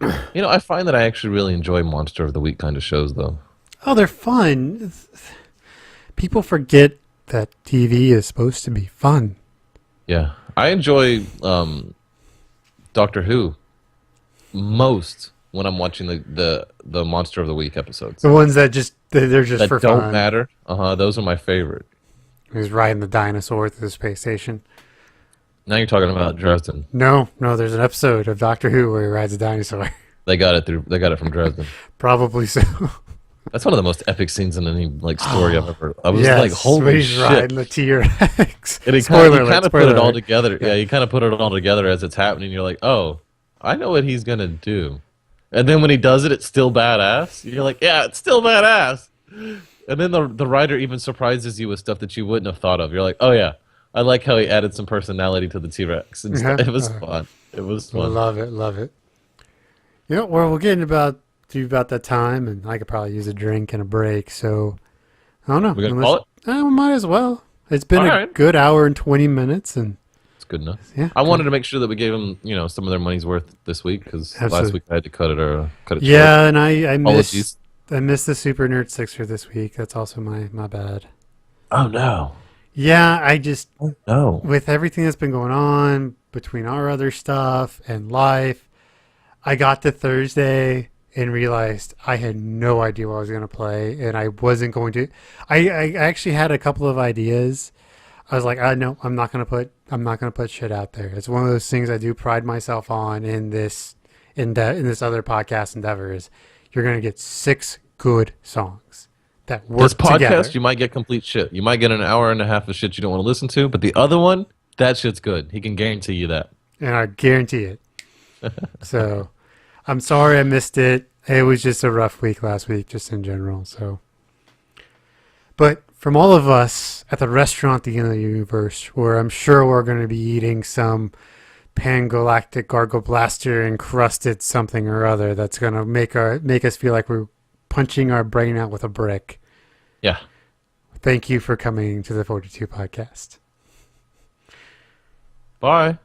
I find that I actually really enjoy Monster of the Week kind of shows, though. Oh, they're fun. People forget that TV is supposed to be fun. Yeah, I enjoy Doctor Who most when I'm watching the Monster of the Week episodes. The ones that they're just That for don't fun. matter. Those are my favorite. He's riding the dinosaur through the space station. Now you're talking about Dresden. No, there's an episode of Doctor Who where he rides a dinosaur. They got it from Dresden. Probably so. That's one of the most epic scenes in any like story I've ever. I was Yes, like, holy when he's shit! riding the T-Rex. And he Spoiler kind alert, of put spoiler it all alert. together. Yeah, he kind of put it all together as it's happening. You're like, oh, I know what he's gonna do. And then when he does it, it's still badass. You're like, yeah, it's still badass. And then the writer even surprises you with stuff that you wouldn't have thought of. You're like, oh yeah, I like how he added some personality to the T-Rex. And stuff. Yeah. It was fun. It was fun. Love it. We're getting about that time, and I could probably use a drink and a break. So I don't know. We gonna call it? We might as well. It's been All a right. good hour and 20 minutes, and It's good enough. Yeah, I wanted to make sure that we gave them, some of their money's worth this week because last Absolutely. week I had to cut it short. yeah, and I Apologies. missed the Super Nerd Sixer this week. That's also my bad. Oh no. Yeah, I just No. with everything that's been going on between our other stuff and life, I got to Thursday and realized I had no idea what I was going to play, and I wasn't going to. I actually had a couple of ideas. I was like, no, I'm not going to put shit out there. It's one of those things I do pride myself on in this other podcast endeavor is you're going to get 6 good songs that work This podcast, together. you might get complete shit. You might get an hour and a half of shit you don't want to listen to, but the other one, that shit's good. He can guarantee you that. And I guarantee it. So I'm sorry I missed it. It was just a rough week last week, just in general. So, but from all of us at the restaurant, the end of the universe, where I'm sure we're going to be eating some pan-galactic gargle blaster encrusted something or other that's going to make us feel like we're punching our brain out with a brick. Yeah. Thank you for coming to the 42 podcast. Bye.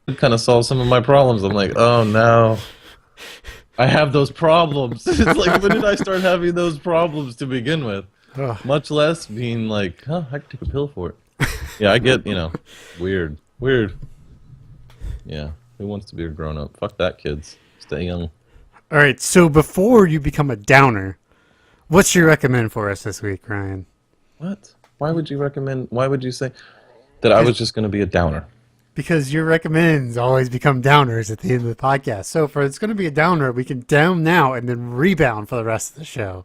It kind of solved some of my problems. I'm like, oh no. I have those problems. It's like, when did I start having those problems to begin with? Ugh. Much less being like, I could take a pill for it. Yeah, I get, weird. Yeah, who wants to be a grown up? Fuck that, kids. Stay young. All right, so before you become a downer, What's your recommend for us this week, Ryan? What? Why would you recommend? Why would you say that I was just going to be a downer? Because your recommends always become downers at the end of the podcast. So if it's going to be a downer, we can down now and then rebound for the rest of the show.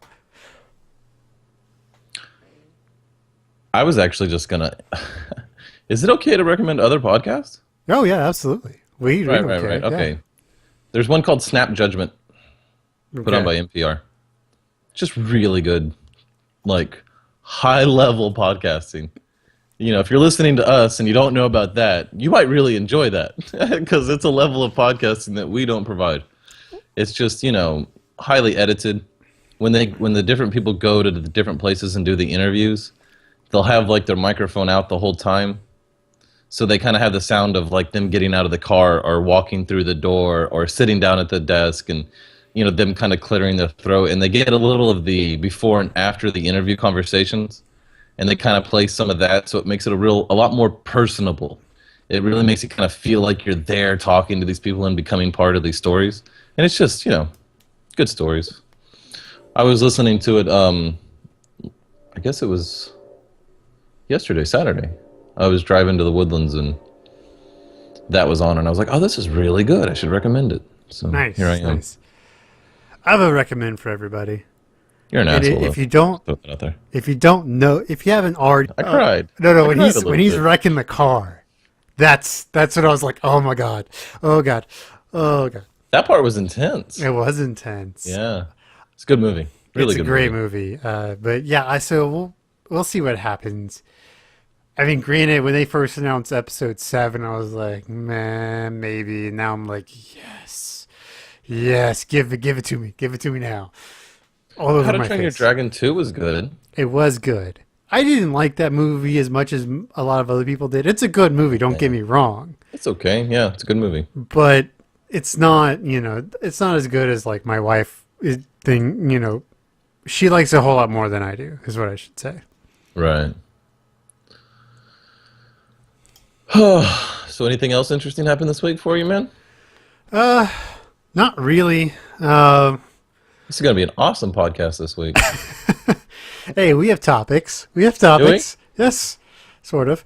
I was actually just going to... Is it okay to recommend other podcasts? Oh, yeah, absolutely. We Right. yeah. Okay. There's one called Snap Judgment, put on by NPR. Just really good, like, high-level podcasting. You know, if you're listening to us and you don't know about that, you might really enjoy that because it's a level of podcasting that we don't provide. It's just, you know, highly edited. When the different people go to the different places and do the interviews, they'll have like their microphone out the whole time. So they kind of have the sound of like them getting out of the car or walking through the door or sitting down at the desk and, you know, them kind of clearing their throat. And they get a little of the before and after the interview conversations. And they kind of play some of that, so it makes it a lot more personable. It really makes you kind of feel like you're there talking to these people and becoming part of these stories. And it's just, you know, good stories. I was listening to it, I guess it was yesterday, Saturday. I was driving to the Woodlands and that was on, and I was like, oh, this is really good. I should recommend it. So Nice. here I am. Nice. I have a recommend for everybody. You're an And asshole. if you don't, Throw that out there. if you haven't already, I cried. No, I when cried a he's little bit. wrecking the car, that's what I was like. Oh my god, oh god, oh god. That part was intense. It was intense. Yeah. It's a good movie. Really it's good a great movie. But yeah, so we'll see what happens. I mean, granted, when they first announced episode 7, I was like, man, maybe. And now I'm like, yes, give it to me now. All over How to my Train Your face. Dragon 2 was good. It was good. I didn't like that movie as much as a lot of other people did. It's a good movie, don't get me wrong. It's okay. Yeah, it's a good movie. But it's not, it's not as good as like my wife thing, she likes it a whole lot more than I do, is what I should say. Right. So anything else interesting happened this week for you, man? Not really. This is going to be an awesome podcast this week. Hey, we have topics. Yes, sort of.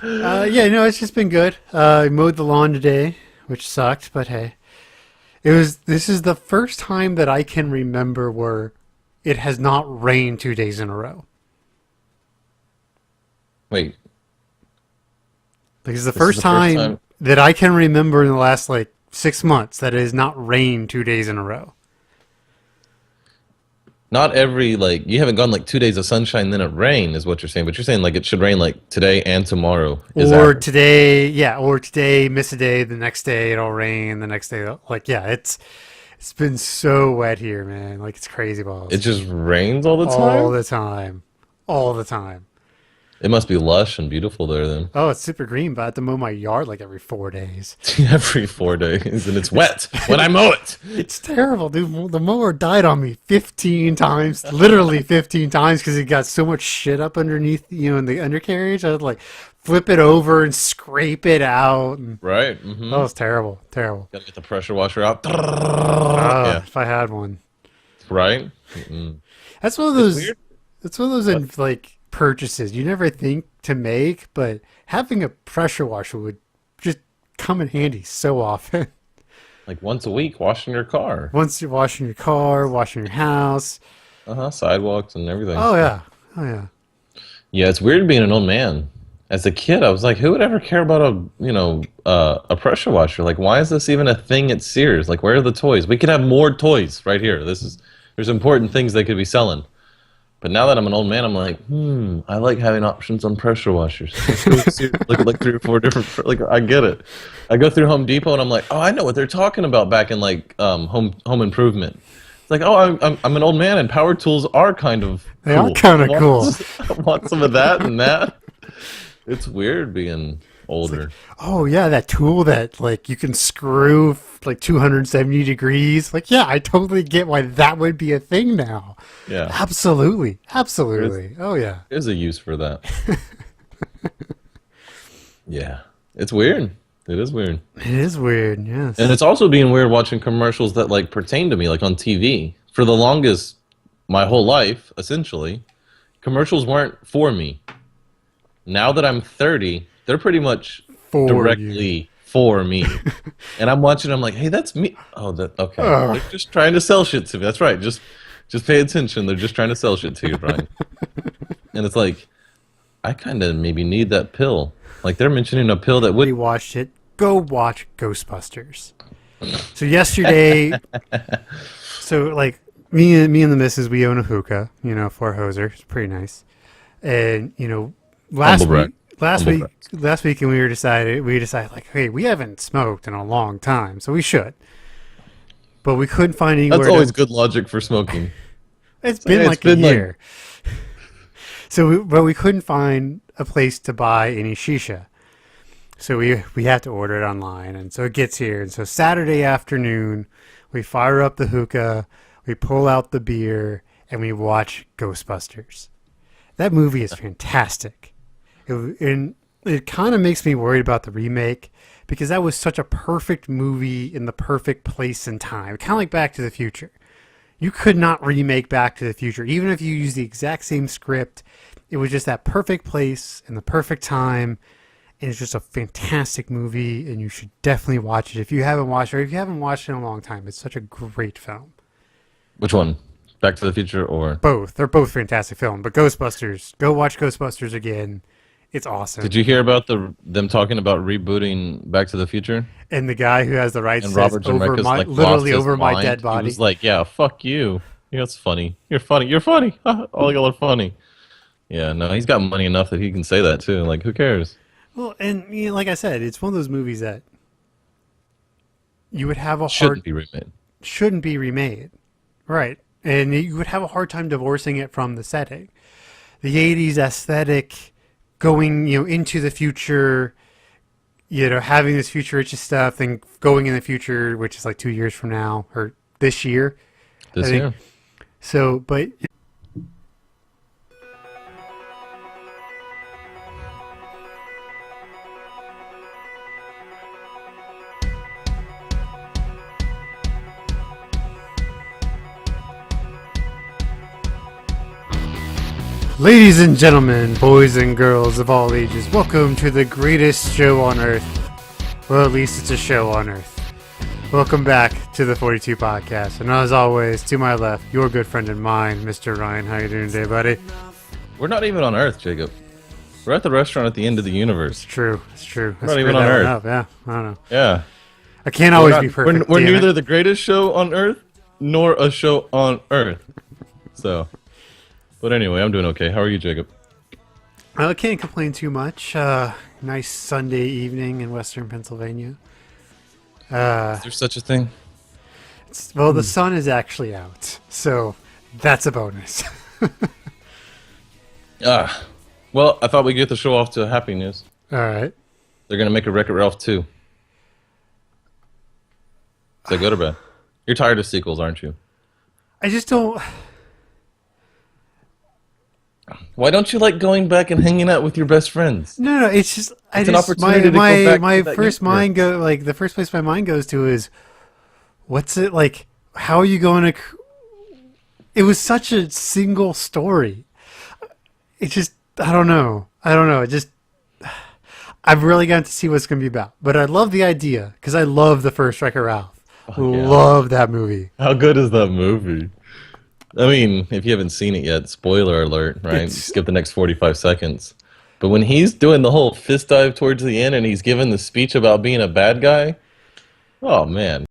It's just been good. I mowed the lawn today, which sucked, but hey. This is the first time that I can remember where it has not rained 2 days in a row. Wait. Like, it's the first time that I can remember in the last, 6 months that it has not rained 2 days in a row. Not every, you haven't gone 2 days of sunshine, then it rain is what you're saying. But you're saying, it should rain, today and tomorrow. Or today, miss a day, the next day it'll rain, the next day, it's been so wet here, man. It's crazy balls. It just rains all the time? All the time. It must be lush and beautiful there, then. Oh, it's super green, but I have to mow my yard every 4 days. Every 4 days, and it's wet when I mow it. It's terrible, dude. The mower died on me 15 times, literally 15 times, because it got so much shit up underneath, in the undercarriage. I had to flip it over and scrape it out. And, right. Mm-hmm. Oh, it's terrible. Terrible. Gotta get the pressure washer out. Yeah. If I had one. Right? Mm-mm. That's one of those. weird. That's one of those purchases you never think to make, but having a pressure washer would just come in handy so often. Once a week, washing your car. Once you're washing your car, washing your house. Sidewalks and everything. Oh yeah. Yeah, it's weird being an old man. As a kid, I was like, who would ever care about a pressure washer? Why is this even a thing at Sears? Where are the toys? We could have more toys right here. There's important things they could be selling. But now that I'm an old man, I'm like, I like having options on pressure washers. Look at 3 or 4 different. I get it. I go through Home Depot and I'm like, oh, I know what they're talking about back in home improvement. It's I'm an old man and power tools are kind of. They are kind of cool. I want some of that and that. It's weird being older. Oh yeah, that tool that you can screw 270 degrees. I totally get why that would be a thing now. Yeah. Absolutely. Oh yeah. There's a use for that. Yeah. It's weird. It is weird. It is weird, yes. And it's also being weird watching commercials that pertain to me, on TV for the longest, my whole life, essentially, commercials weren't for me. Now that I'm 30, they're pretty much For directly for me. And I'm watching, I'm like, hey, that's me. Oh, okay. They're just trying to sell shit to me. That's right. Just pay attention. They're just trying to sell shit to you, Brian. And it's like, I kind of maybe need that pill. Like, they're mentioning a pill that would... You watched it. Go watch Ghostbusters. So yesterday, like me and the missus, we own a hookah, 4-hoser. It's pretty nice. And last week, and we decided like, hey, we haven't smoked in a long time, so we should. But we couldn't find anywhere. That's always good logic for smoking. It's been a year. But we couldn't find a place to buy any shisha. So we have to order it online, and so it gets here. And so Saturday afternoon, we fire up the hookah, we pull out the beer, and we watch Ghostbusters. That movie is fantastic. And it kind of makes me worried about the remake, because that was such a perfect movie in the perfect place and time. Kind of like Back to the Future. You could not remake Back to the Future. Even if you use the exact same script, it was just that perfect place and the perfect time. And it's just a fantastic movie, and you should definitely watch it if you haven't watched it, or if you haven't watched it in a long time. It's such a great film. Which one? Back to the Future or... Both. They're both fantastic films. But Ghostbusters, go watch Ghostbusters again. It's awesome. Did you hear about them talking about rebooting Back to the Future? And the guy who has the rights and says, Robert Zemeckis, like, literally lost over his my mind. dead body. He was like, yeah, fuck you. Yeah, it's funny. You're funny. You're funny. All y'all are funny. Yeah, no, he's got money enough that he can say that too. Like, who cares? Well, and like I said, it's one of those movies that you would have Shouldn't be remade. Shouldn't be remade. Right. And you would have a hard time divorcing it from the setting. The 80s aesthetic, going, into the future, having this futuristic stuff, and going in the future, which is like 2 years from now, or this year. This year. So, but... Ladies and gentlemen, boys and girls of all ages, welcome to the greatest show on Earth. Well, at least it's a show on Earth. Welcome back to the 42 Podcast. And as always, to my left, your good friend and mine, Mr. Ryan. How you doing today, buddy? We're not even on Earth, Jacob. We're at the restaurant at the end of the universe. It's true. We're not even on Earth. Up. Yeah, I don't know. Yeah. I can't always be perfect. We're neither the greatest show on Earth nor a show on Earth. So... But anyway, I'm doing okay. How are you, Jacob? I can't complain too much. Nice Sunday evening in Western Pennsylvania. Is there such a thing? The sun is actually out, so that's a bonus. Well, I thought we'd get the show off to happy news. All right. They're going to make a Wreck-It Ralph 2. Is that good or bad? You're tired of sequels, aren't you? I just don't... Why don't you like going back and hanging out with your best friends? No, it's just an opportunity to go back my to that first mind go like the first place my mind goes to is, what's it like? How are you going to? It was such a single story. It just I don't know. It just I've really got to see what it's going to be about. But I love the idea because I love the first Wreck-It Ralph. Love that movie. How good is that movie? I mean, if you haven't seen it yet, spoiler alert, right? Skip the next 45 seconds. But when he's doing the whole fist dive towards the end and he's giving the speech about being a bad guy, oh, man.